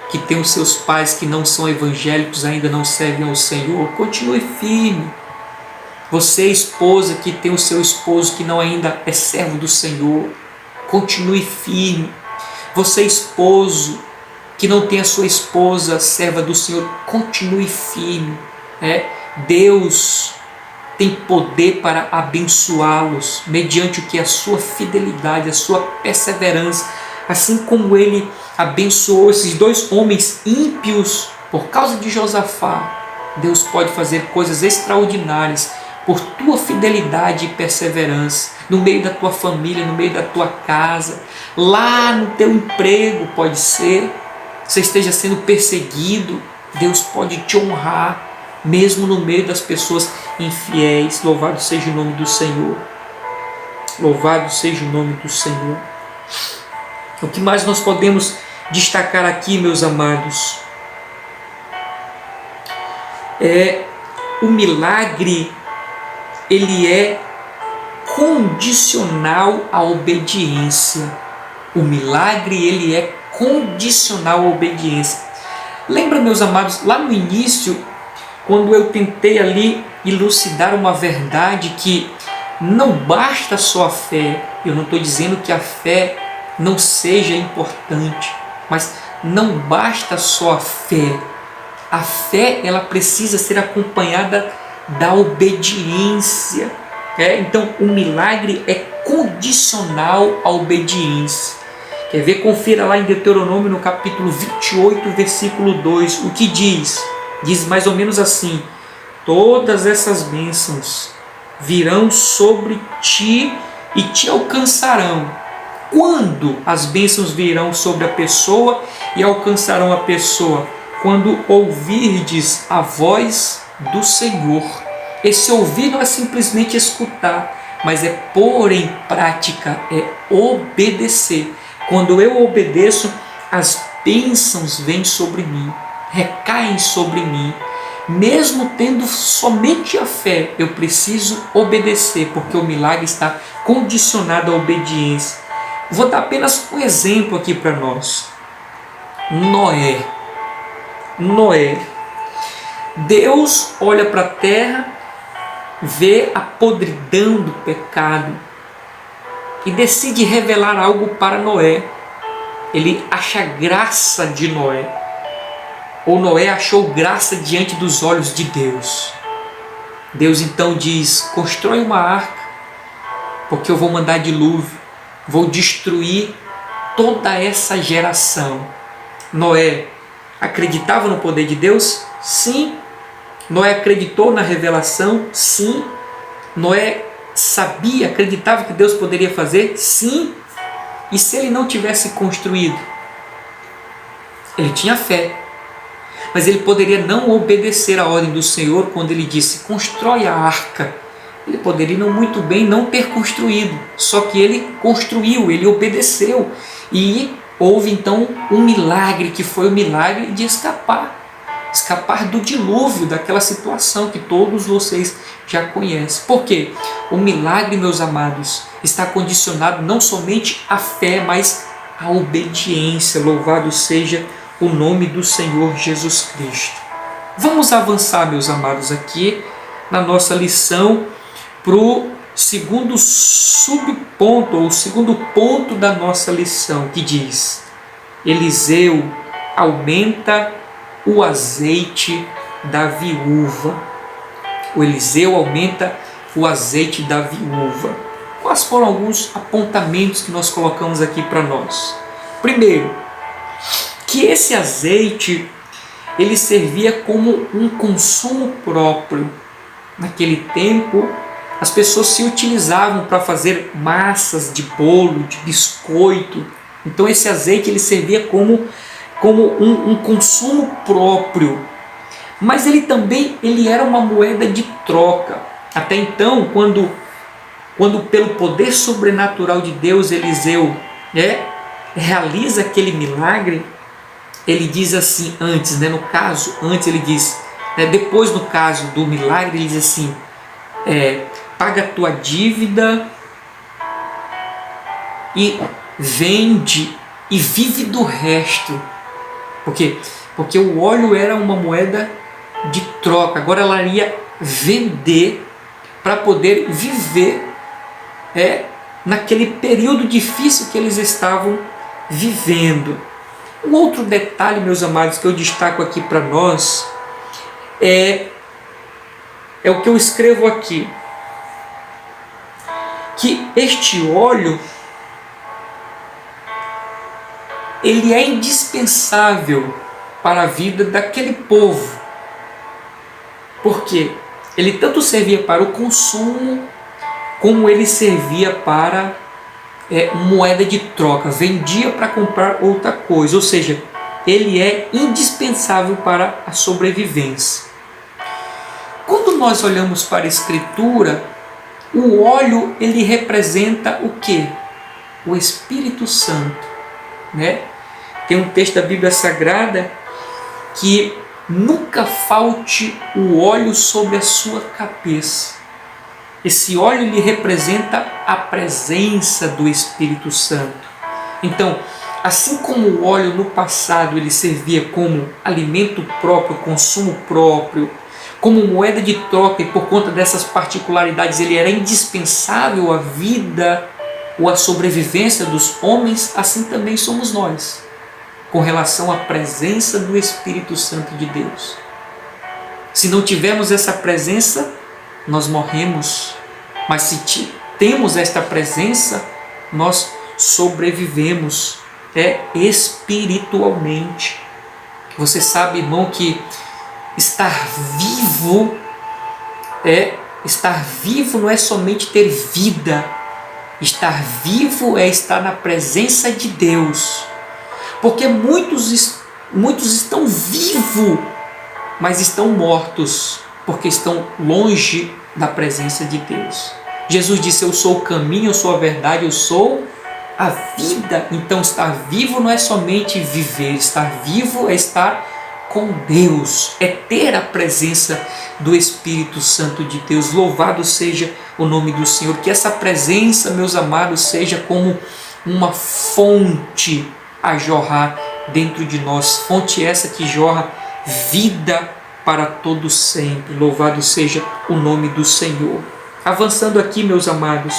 que tem os seus pais que não são evangélicos, ainda não servem ao Senhor, continue firme. Você, esposa, que tem o seu esposo que não ainda é servo do Senhor, continue firme. Você, esposo, que não tem a sua esposa serva do Senhor, continue firme. Deus tem poder para abençoá-los, mediante o que? A sua fidelidade, a sua perseverança. Assim como ele abençoou esses 2 homens ímpios por causa de Josafá, Deus pode fazer coisas extraordinárias por tua fidelidade e perseverança, no meio da tua família, no meio da tua casa, lá no teu emprego. Pode ser, você esteja sendo perseguido, Deus pode te honrar, mesmo no meio das pessoas infiéis. Louvado seja o nome do Senhor. Louvado seja o nome do Senhor. O que mais nós podemos destacar aqui, meus amados, o milagre, ele é condicional à obediência. O milagre, ele é condicional à obediência. Lembra, meus amados, lá no início, quando eu tentei ali elucidar uma verdade, que não basta só a fé. Eu não estou dizendo que a fé não seja importante, mas não basta só a fé. A fé, ela precisa ser acompanhada da obediência. Então o milagre é condicional à obediência. Quer ver? Confira lá em Deuteronômio, no capítulo 28, versículo 2, o que diz? Diz mais ou menos assim: todas essas bênçãos virão sobre ti e te alcançarão. Quando as bênçãos virão sobre a pessoa e alcançarão a pessoa? Quando ouvirdes a voz do Senhor. Esse ouvir não é simplesmente escutar, mas é pôr em prática, é obedecer. Quando eu obedeço, as bênçãos vêm sobre mim, recaem sobre mim. Mesmo tendo somente a fé, eu preciso obedecer, porque o milagre está condicionado à obediência. Vou dar apenas um exemplo aqui para nós. Noé. Deus olha para a terra, vê a podridão do pecado e decide revelar algo para Noé. Ele acha graça de Noé. Ou Noé achou graça diante dos olhos de Deus. Deus então diz: constrói uma arca, porque eu vou mandar dilúvio, vou destruir toda essa geração. Noé acreditava no poder de Deus? Sim. Noé acreditou na revelação? Sim. Noé sabia, acreditava que Deus poderia fazer? Sim. E se ele não tivesse construído? Ele tinha fé. Mas ele poderia não obedecer à ordem do Senhor quando ele disse, constrói a arca. Ele poderia muito bem não ter construído, só que ele construiu, ele obedeceu. E houve então um milagre, que foi o milagre de escapar do dilúvio, daquela situação que todos vocês já conhecem. Por quê? O milagre, meus amados, está condicionado não somente à fé, mas à obediência. Louvado seja o nome do Senhor Jesus Cristo. Vamos avançar, meus amados, aqui na nossa lição para o segundo subponto, ou segundo ponto da nossa lição, que diz: Eliseu aumenta o azeite da viúva. O Eliseu aumenta o azeite da viúva. Quais foram alguns apontamentos que nós colocamos aqui para nós? Primeiro, que esse azeite ele servia como um consumo próprio. Naquele tempo, as pessoas se utilizavam para fazer massas de bolo, de biscoito. Então esse azeite ele servia como um consumo próprio. Mas ele também era uma moeda de troca. Até então, quando pelo poder sobrenatural de Deus, Eliseu realiza aquele milagre, ele diz assim antes, antes ele diz, depois no caso do milagre, ele diz assim, paga a tua dívida e vende e vive do resto. Por quê? Porque o óleo era uma moeda de troca. Agora ela iria vender para poder viver naquele período difícil que eles estavam vivendo. Um outro detalhe, meus amados, que eu destaco aqui para nós é o que eu escrevo aqui. Que este óleo ele é indispensável para a vida daquele povo. Por quê? Ele tanto servia para o consumo, como ele servia para moeda de troca, vendia para comprar outra coisa, ou seja, ele é indispensável para a sobrevivência. Quando nós olhamos para a Escritura, o óleo ele representa o quê? O Espírito Santo, Tem um texto da Bíblia Sagrada que nunca falte o óleo sobre a sua cabeça. Esse óleo ele representa a presença do Espírito Santo. Então, assim como o óleo no passado ele servia como alimento próprio, consumo próprio, como moeda de troca, e por conta dessas particularidades ele era indispensável à vida ou à sobrevivência dos homens, assim também somos nós, com relação à presença do Espírito Santo de Deus. Se não tivermos essa presença, nós morremos. Mas se temos esta presença, nós sobrevivemos espiritualmente. Você sabe, irmão, que estar vivo não é somente ter vida. Estar vivo é estar na presença de Deus. Porque muitos estão vivos, mas estão mortos, porque estão longe da presença de Deus. Jesus disse, eu sou o caminho, eu sou a verdade, eu sou a vida. Então estar vivo não é somente viver, estar vivo é estar com Deus, é ter a presença do Espírito Santo de Deus. Louvado seja o nome do Senhor. Que essa presença, meus amados, seja como uma fonte a jorrar dentro de nós, fonte essa que jorra vida para todo sempre. Louvado seja o nome do Senhor. Avançando aqui, meus amados,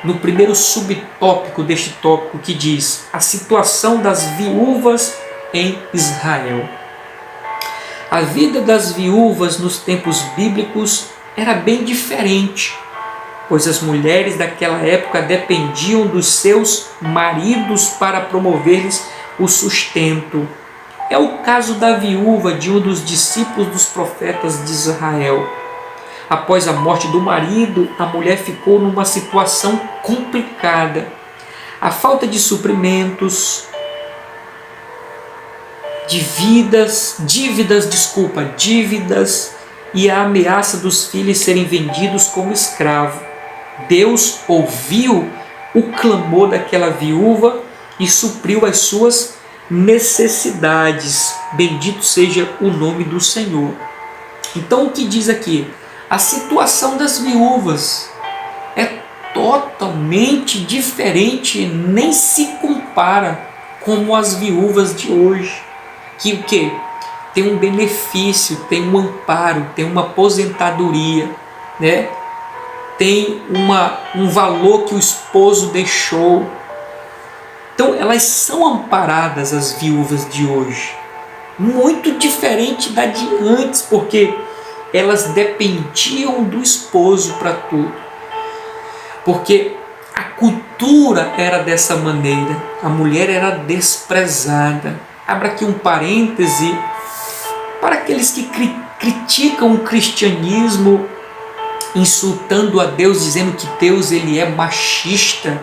no primeiro subtópico deste tópico, que diz a situação das viúvas em Israel. A vida das viúvas nos tempos bíblicos era bem diferente, pois as mulheres daquela época dependiam dos seus maridos para promover-lhes o sustento. É o caso da viúva de um dos discípulos dos profetas de Israel. após a morte do marido, a mulher ficou numa situação complicada. A falta de suprimentos, dívidas e a ameaça dos filhos serem vendidos como escravo. Deus ouviu o clamor daquela viúva e supriu as suas necessidades. Bendito seja o nome do Senhor. Então o que diz aqui? A situação das viúvas é totalmente diferente, nem se compara como as viúvas de hoje. Que o quê? Tem um benefício, tem um amparo, tem uma aposentadoria, né? Tem um valor que o esposo deixou. Então elas são amparadas, as viúvas de hoje. Muito diferente da de antes, porque elas dependiam do esposo para tudo. Porque a cultura era dessa maneira, a mulher era desprezada. Abra aqui um parêntese para aqueles que criticam o cristianismo, insultando a Deus, dizendo que Deus ele é machista,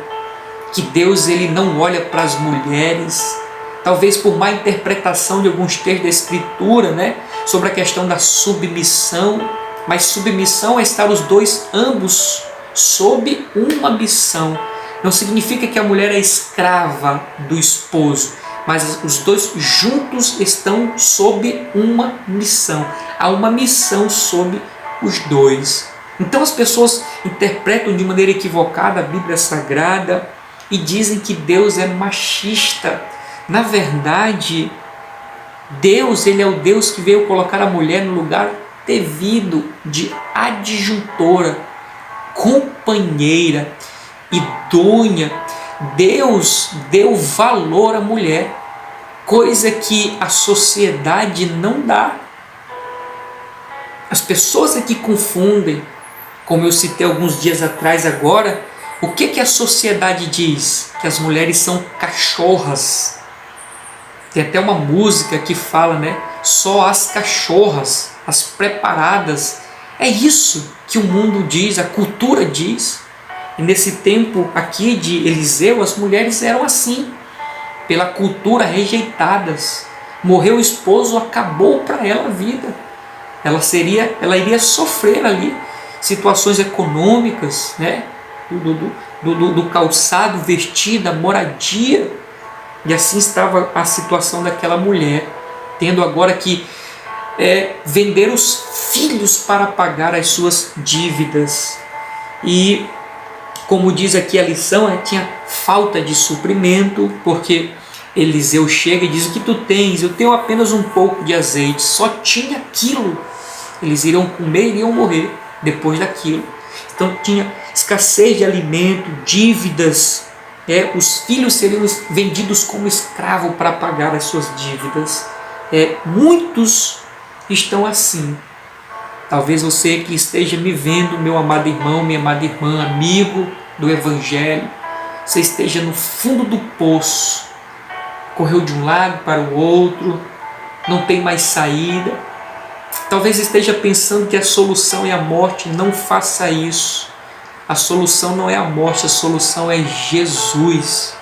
que Deus ele não olha para as mulheres, talvez por má interpretação de alguns textos da Escritura, né, sobre a questão da submissão. Mas submissão é estar os dois ambos sob uma missão. Não significa que a mulher é escrava do esposo, mas os dois juntos estão sob uma missão. Há uma missão sob os dois. Então as pessoas interpretam de maneira equivocada a Bíblia Sagrada e dizem que Deus é machista. Na verdade, Deus ele é o Deus que veio colocar a mulher no lugar devido, de adjuntora, companheira, idônea. Deus deu valor à mulher, coisa que a sociedade não dá. As pessoas aqui confundem, como eu citei alguns dias atrás agora, o que a sociedade diz? Que as mulheres são cachorras. Tem até uma música que fala, né? Só as cachorras, as preparadas. É isso que o mundo diz, a cultura diz. E nesse tempo aqui de Eliseu, as mulheres eram assim, pela cultura rejeitadas. Morreu o esposo, acabou para ela a vida. Ela iria sofrer ali situações econômicas, né? Do calçado, vestida, moradia. E assim estava a situação daquela mulher, tendo agora que vender os filhos para pagar as suas dívidas. E como diz aqui a lição, tinha falta de suprimento, porque Eliseu chega e diz: o que tu tens? Eu tenho apenas um pouco de azeite. Só tinha aquilo. Eles iriam comer e iriam morrer depois daquilo. Então tinha escassez de alimento, dívidas. Os filhos seriam vendidos como escravo para pagar as suas dívidas. Muitos estão assim. Talvez você que esteja me vendo, meu amado irmão, minha amada irmã, amigo do Evangelho, você esteja no fundo do poço, correu de um lado para o outro, não tem mais saída. Talvez esteja pensando que a solução é a morte. Não faça isso. A solução não é a morte, a solução é Jesus.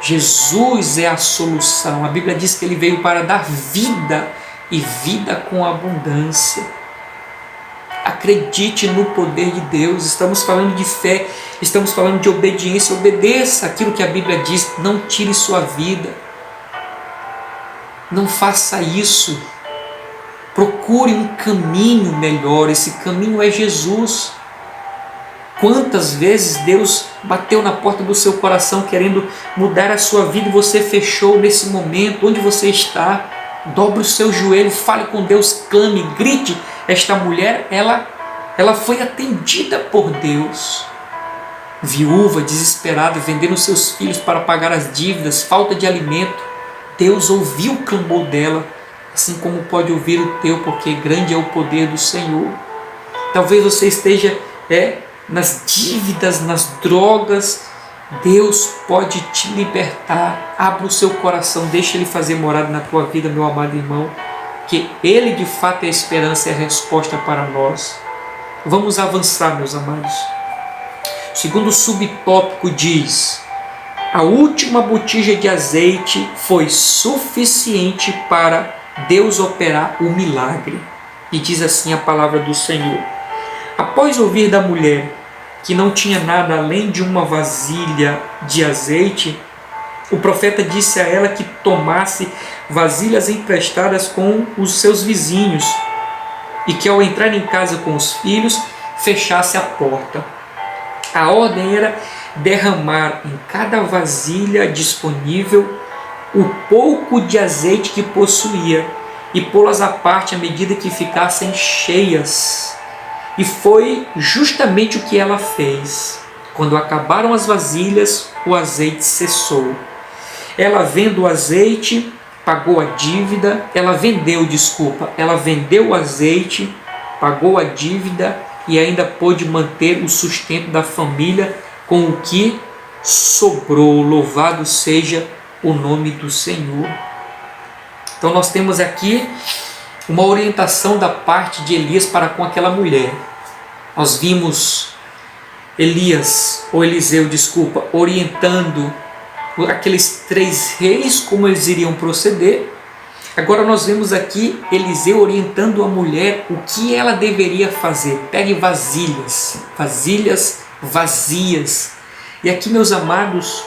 Jesus é a solução. A Bíblia diz que Ele veio para dar vida e vida com abundância. Acredite no poder de Deus. Estamos falando de fé, estamos falando de obediência. Obedeça aquilo que a Bíblia diz. Não tire sua vida. Não faça isso. Procure um caminho melhor. Esse caminho é Jesus. Quantas vezes Deus bateu na porta do seu coração querendo mudar a sua vida e você fechou nesse momento? Onde você está? Dobre o seu joelho, fale com Deus, clame, grite. Esta mulher, ela foi atendida por Deus. Viúva, desesperada, vendendo seus filhos para pagar as dívidas, falta de alimento. Deus ouviu o clamor dela, assim como pode ouvir o teu, porque grande é o poder do Senhor. Talvez você esteja nas dívidas, nas drogas. Deus pode te libertar. Abra o seu coração, deixa Ele fazer morada na tua vida, meu amado irmão, que Ele de fato é a esperança e a resposta para nós. Vamos avançar, meus amados. O segundo subtópico diz: a última botija de azeite foi suficiente para Deus operar o milagre. E diz assim a palavra do Senhor: após ouvir da mulher que não tinha nada além de uma vasilha de azeite, o profeta disse a ela que tomasse vasilhas emprestadas com os seus vizinhos e que ao entrar em casa com os filhos, fechasse a porta. A ordem era derramar em cada vasilha disponível o pouco de azeite que possuía e pô-las à parte à medida que ficassem cheias. E foi justamente o que ela fez. Quando acabaram as vasilhas, o azeite cessou. Ela vendo o azeite, pagou a dívida, ela vendeu o azeite, pagou a dívida e ainda pôde manter o sustento da família com o que sobrou. Louvado seja o nome do Senhor. Então nós temos aqui uma orientação da parte de Elias para com aquela mulher. Nós vimos Eliseu, orientando aqueles 3 reis como eles iriam proceder. Agora nós vemos aqui Eliseu orientando a mulher o que ela deveria fazer. Pegue vasilhas vazias. E aqui, meus amados,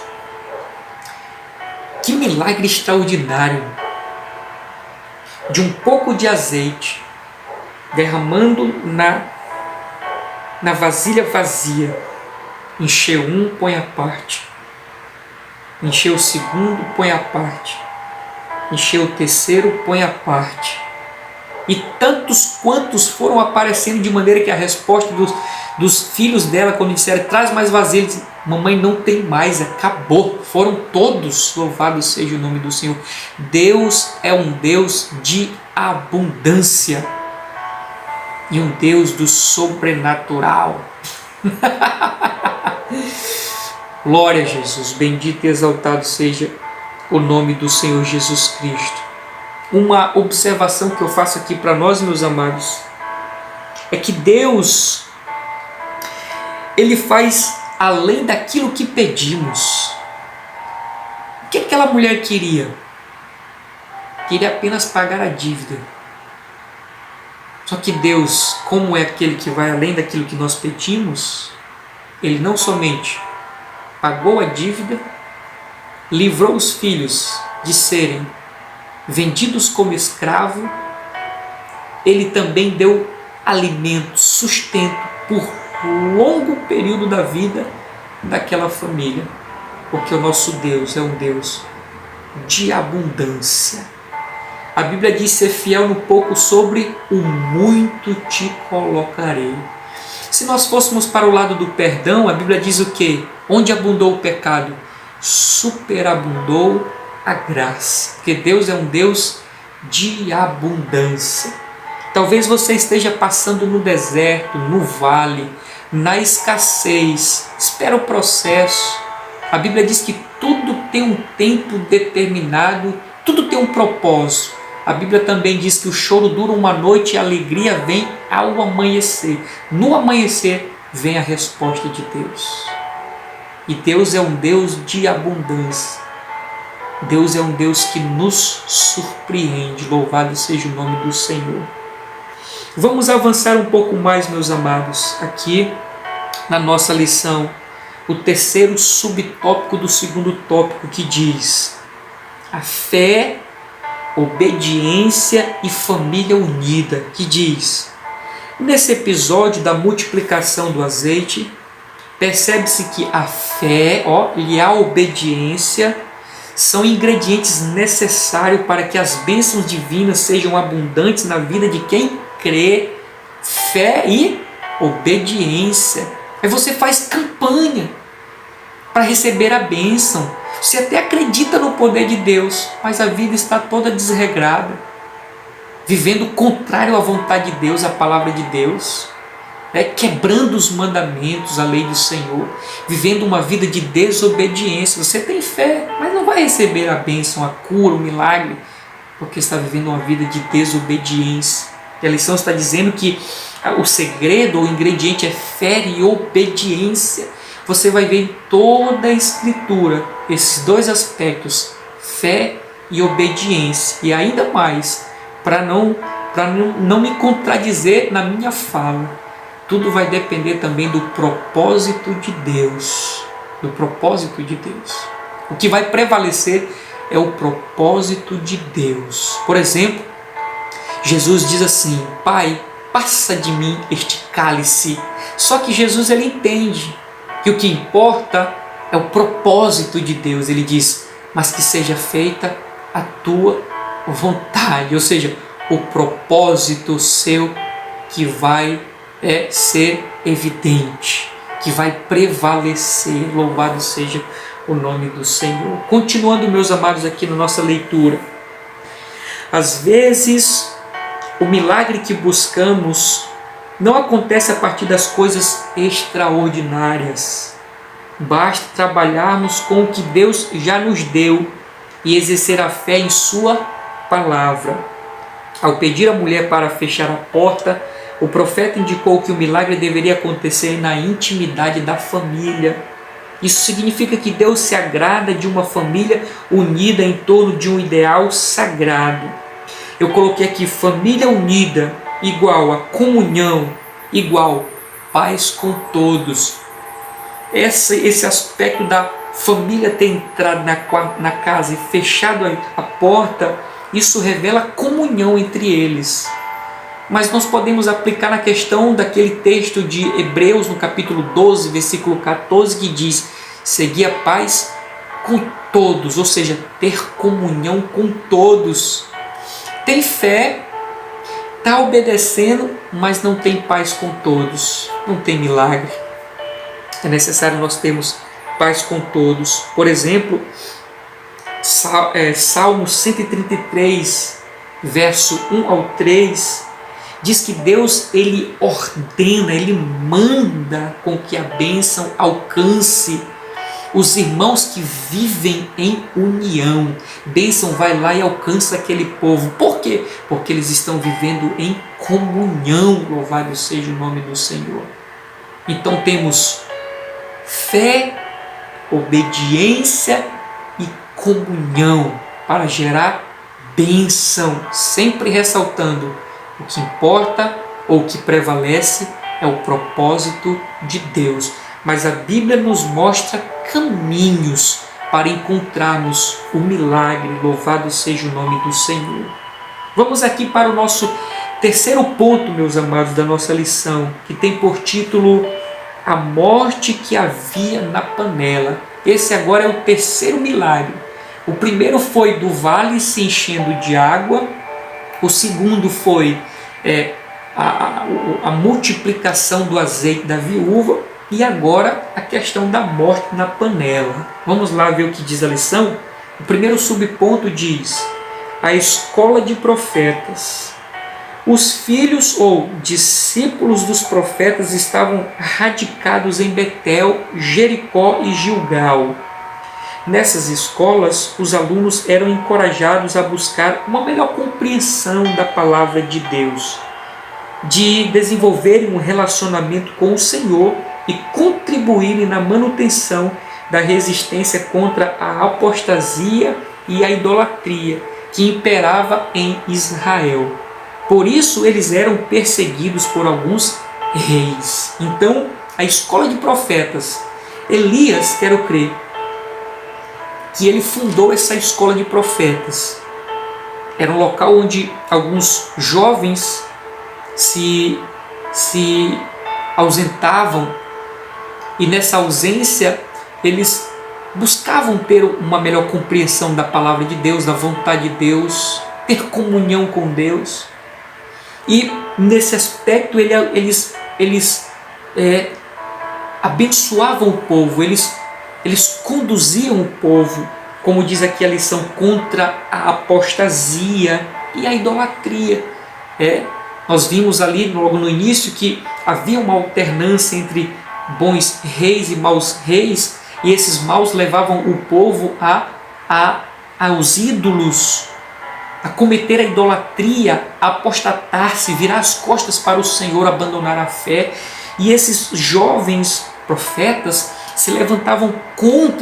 que milagre extraordinário de um pouco de azeite derramando na vasilha vazia. Encheu um, põe à parte. Encheu o segundo, põe à parte. Encheu o terceiro, põe à parte. E tantos quantos foram aparecendo, de maneira que a resposta dos filhos dela, quando disseram traz mais vasilhas, mamãe, não tem mais, acabou. Foram todos. Louvado seja o nome do Senhor. Deus é um Deus de abundância e um Deus do sobrenatural. Glória a Jesus, bendito e exaltado seja o nome do Senhor Jesus Cristo. Uma observação que eu faço aqui para nós, meus amados, é que Deus, Ele faz além daquilo que pedimos. O que aquela mulher queria? Queria apenas pagar a dívida. Só que Deus, como é aquele que vai além daquilo que nós pedimos, Ele não somente pagou a dívida, livrou os filhos de serem vendidos como escravo, Ele também deu alimento, sustento por longo período da vida daquela família, porque o nosso Deus é um Deus de abundância. A Bíblia diz: ser fiel no pouco, sobre o muito te colocarei. Se nós fôssemos para o lado do perdão, a Bíblia diz o quê? Onde abundou o pecado, superabundou a graça. Porque Deus é um Deus de abundância. Talvez você esteja passando no deserto, no vale, na escassez. Espera o processo. A Bíblia diz que tudo tem um tempo determinado, tudo tem um propósito. A Bíblia também diz que o choro dura uma noite e a alegria vem ao amanhecer. No amanhecer vem a resposta de Deus. E Deus é um Deus de abundância. Deus é um Deus que nos surpreende. Louvado seja o nome do Senhor. Vamos avançar um pouco mais, meus amados, aqui na nossa lição. O terceiro subtópico do segundo tópico, que diz: a fé, obediência e família unida, que diz: nesse episódio da multiplicação do azeite, percebe-se que a fé e a obediência são ingredientes necessários para que as bênçãos divinas sejam abundantes na vida de quem crê. Fé e obediência. Aí você faz campanha para receber a bênção. Você até acredita no poder de Deus, mas a vida está toda desregrada, vivendo contrário à vontade de Deus, à palavra de Deus, quebrando os mandamentos, a lei do Senhor, vivendo uma vida de desobediência. Você tem fé, mas não vai receber a bênção, a cura, o milagre, porque está vivendo uma vida de desobediência. E a lição está dizendo que o segredo ou o ingrediente é fé e obediência. Você vai ver em toda a Escritura esses dois aspectos, fé e obediência. E ainda mais, para não me contradizer na minha fala, tudo vai depender também do propósito de Deus. Do propósito de Deus. O que vai prevalecer é o propósito de Deus. Por exemplo, Jesus diz assim: Pai, passa de mim este cálice. Só que Jesus, ele entende que o que importa é o propósito de Deus. Ele diz: mas que seja feita a tua vontade. Ou seja, o propósito seu que vai ser evidente, que vai prevalecer. Louvado seja o nome do Senhor. Continuando, meus amados, aqui na nossa leitura. Às vezes, o milagre que buscamos não acontece a partir das coisas extraordinárias. Basta trabalharmos com o que Deus já nos deu e exercer a fé em sua palavra. Ao pedir à mulher para fechar a porta, o profeta indicou que o milagre deveria acontecer na intimidade da família. Isso significa que Deus se agrada de uma família unida em torno de um ideal sagrado. Eu coloquei aqui: família unida igual a comunhão, igual paz com todos. Esse aspecto da família ter entrado na casa e fechado a porta, isso revela comunhão entre eles. Mas nós podemos aplicar na questão daquele texto de Hebreus, no capítulo 12, versículo 14, que diz: segui a paz com todos, ou seja, ter comunhão com todos. Tem fé, está obedecendo, mas não tem paz com todos, não tem milagre. É necessário nós termos paz com todos. Por exemplo, Salmo 133, verso 1 ao 3, diz que Deus, ele ordena, ele manda com que a bênção alcance os irmãos que vivem em união. Bênção vai lá e alcança aquele povo. Por quê? Porque eles estão vivendo em comunhão. Louvado seja o nome do Senhor. Então temos fé, obediência e comunhão para gerar bênção. Sempre ressaltando: o que importa ou o que prevalece é o propósito de Deus. Mas a Bíblia nos mostra caminhos para encontrarmos o milagre. Louvado seja o nome do Senhor. Vamos aqui para o nosso terceiro ponto, meus amados, da nossa lição, que tem por título A Morte que Havia na Panela. Esse agora é o terceiro milagre. O primeiro foi do vale se enchendo de água. O segundo foi a multiplicação do azeite da viúva. E agora a questão da morte na panela. Vamos lá ver o que diz a lição? O primeiro subponto diz: a escola de profetas. Os filhos ou discípulos dos profetas estavam radicados em Betel, Jericó e Gilgal. Nessas escolas, os alunos eram encorajados a buscar uma melhor compreensão da palavra de Deus, de desenvolverem um relacionamento com o Senhor e contribuírem na manutenção da resistência contra a apostasia e a idolatria que imperava em Israel. Por isso eles eram perseguidos por alguns reis. Então, a escola de profetas, Elias, quero crer, que ele fundou essa escola de profetas. Era um local onde alguns jovens se ausentavam, e nessa ausência eles buscavam ter uma melhor compreensão da palavra de Deus, da vontade de Deus, ter comunhão com Deus. E nesse aspecto eles abençoavam o povo, eles conduziam o povo, como diz aqui a lição, contra a apostasia e a idolatria. Nós vimos ali logo no início que havia uma alternância entre bons reis e maus reis, e esses maus levavam o povo aos ídolos. a cometer a idolatria, a apostatar-se, virar as costas para o Senhor, abandonar a fé. E esses jovens profetas se levantavam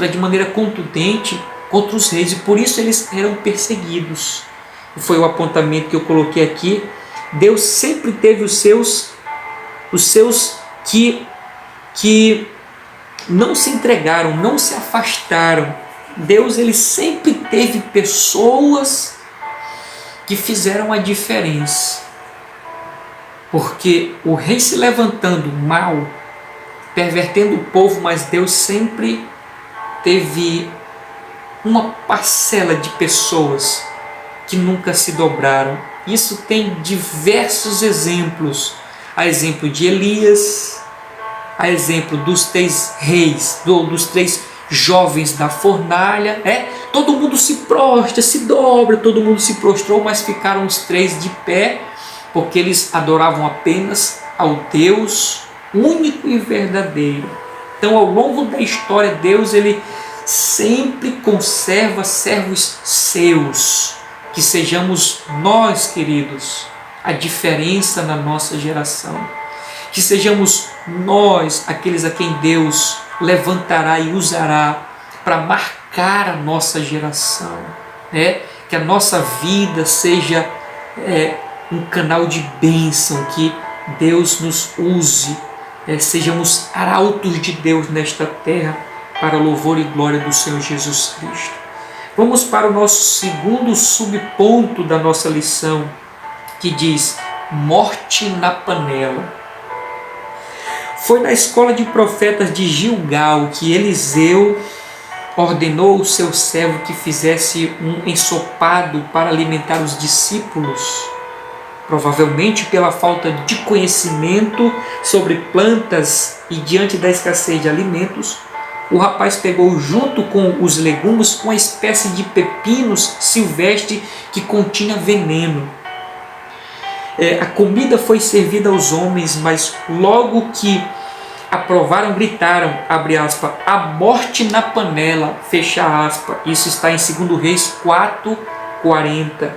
de maneira contundente, contra os reis, e por isso eles eram perseguidos. Foi o apontamento que eu coloquei aqui. Deus sempre teve os seus que não se entregaram, não se afastaram. Deus, ele sempre teve pessoas que fizeram a diferença. Porque o rei se levantando mal, pervertendo o povo, mas Deus sempre teve uma parcela de pessoas que nunca se dobraram. Isso tem diversos exemplos. A exemplo de Elias, a exemplo dos 3 reis, dos 3 jovens da fornalha. Todo mundo se prostra, se dobra, todo mundo se prostrou, mas ficaram os 3 de pé, porque eles adoravam apenas ao Deus único e verdadeiro. Então, ao longo da história, Deus, ele sempre conserva servos seus. Que sejamos nós, queridos, a diferença na nossa geração. Que sejamos nós aqueles a quem Deus levantará e usará para marcar a nossa geração. Que a nossa vida seja um canal de bênção, que Deus nos use, sejamos arautos de Deus nesta terra, para louvor e glória do Senhor Jesus Cristo. Vamos para o nosso segundo subponto da nossa lição, que diz: morte na panela. Foi na escola de profetas de Gilgal que Eliseu ordenou o seu servo que fizesse um ensopado para alimentar os discípulos. Provavelmente pela falta de conhecimento sobre plantas e diante da escassez de alimentos, o rapaz pegou junto com os legumes uma espécie de pepinos silvestre que continha veneno. A comida foi servida aos homens, mas logo que a provaram, gritaram, abre aspas, a morte na panela, fecha aspas. Isso está em 2 Reis 4:40.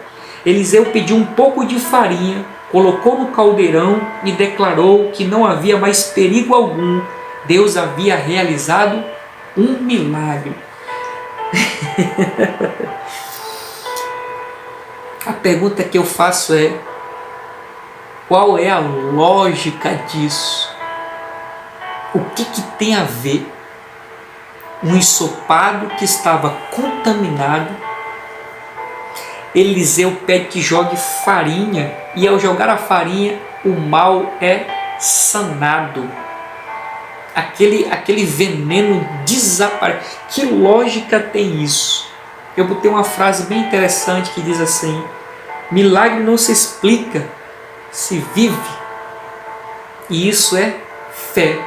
Eliseu pediu um pouco de farinha, colocou no caldeirão e declarou que não havia mais perigo algum. Deus havia realizado um milagre. A pergunta que eu faço é: qual é a lógica disso? O que tem a ver um ensopado que estava contaminado? Eliseu pede que jogue farinha, e ao jogar a farinha, o mal é sanado. Aquele veneno desaparece. Que lógica tem isso? Eu botei uma frase bem interessante que diz assim: milagre não se explica, se vive. E isso é fé.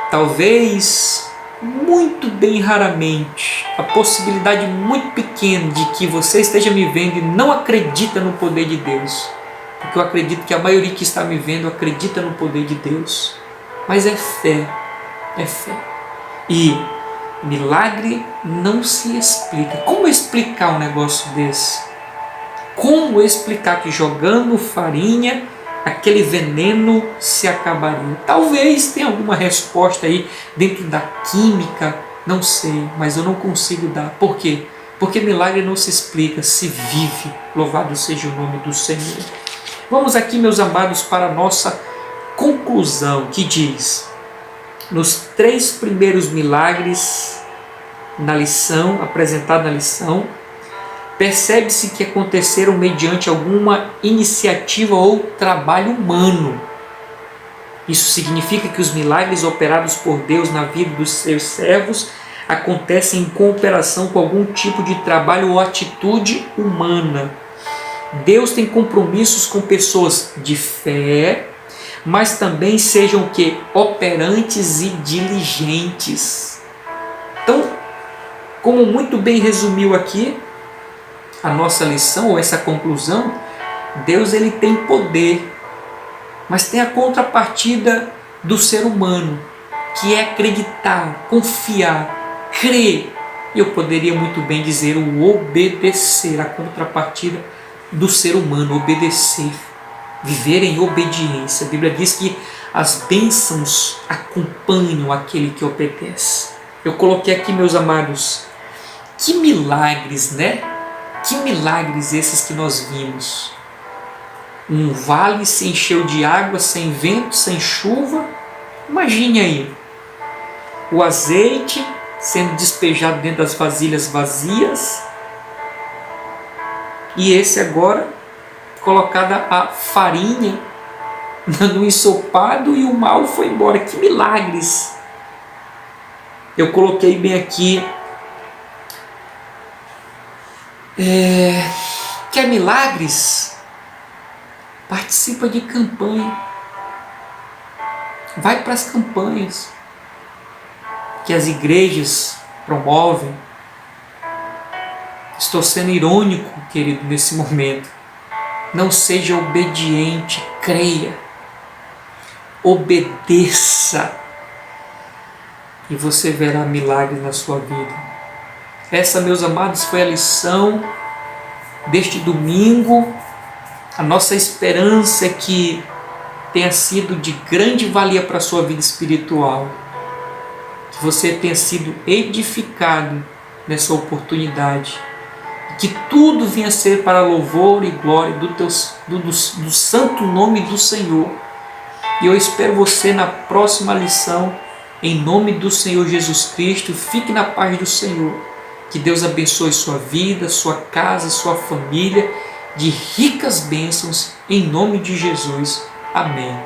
Talvez, muito bem raramente, a possibilidade muito pequena de que você esteja me vendo e não acredita no poder de Deus. Porque eu acredito que a maioria que está me vendo acredita no poder de Deus. Mas é fé. É fé. E milagre não se explica. Como explicar um negócio desse? Como explicar que jogando farinha aquele veneno se acabaria? Talvez tenha alguma resposta aí dentro da química, não sei, mas eu não consigo dar. Por quê? Porque milagre não se explica, se vive. Louvado seja o nome do Senhor. Vamos aqui, meus amados, para a nossa conclusão, que diz: nos 3 primeiros milagres na lição, apresentado na lição, percebe-se que aconteceram mediante alguma iniciativa ou trabalho humano. Isso significa que os milagres operados por Deus na vida dos seus servos acontecem em cooperação com algum tipo de trabalho ou atitude humana. Deus tem compromissos com pessoas de fé, mas também sejam operantes e diligentes. Então, como muito bem resumiu aqui a nossa lição, ou essa conclusão, Deus, ele tem poder, mas tem a contrapartida do ser humano, que é acreditar, confiar, crer. E eu poderia muito bem dizer o obedecer. A contrapartida do ser humano, obedecer, viver em obediência. A Bíblia diz que as bênçãos acompanham aquele que obedece. Eu coloquei aqui, meus amados, que milagres, né? Que milagres esses que nós vimos. Um vale se encheu de água, sem vento, sem chuva. Imagine aí, o azeite sendo despejado dentro das vasilhas vazias, e esse agora colocada a farinha no ensopado e o mal foi embora. Que milagres! Eu coloquei bem aqui, quer milagres? Participa de campanha, vai para as campanhas que as igrejas promovem. Estou sendo irônico, querido, nesse momento. Não seja obediente, creia, obedeça, e você verá milagres na sua vida. Essa, meus amados, foi a lição deste domingo. A nossa esperança é que tenha sido de grande valia para a sua vida espiritual, que você tenha sido edificado nessa oportunidade, que tudo venha a ser para louvor e glória do santo nome do Senhor. E eu espero você na próxima lição, em nome do Senhor Jesus Cristo. Fique na paz do Senhor. Que Deus abençoe sua vida, sua casa, sua família, de ricas bênçãos, em nome de Jesus. Amém.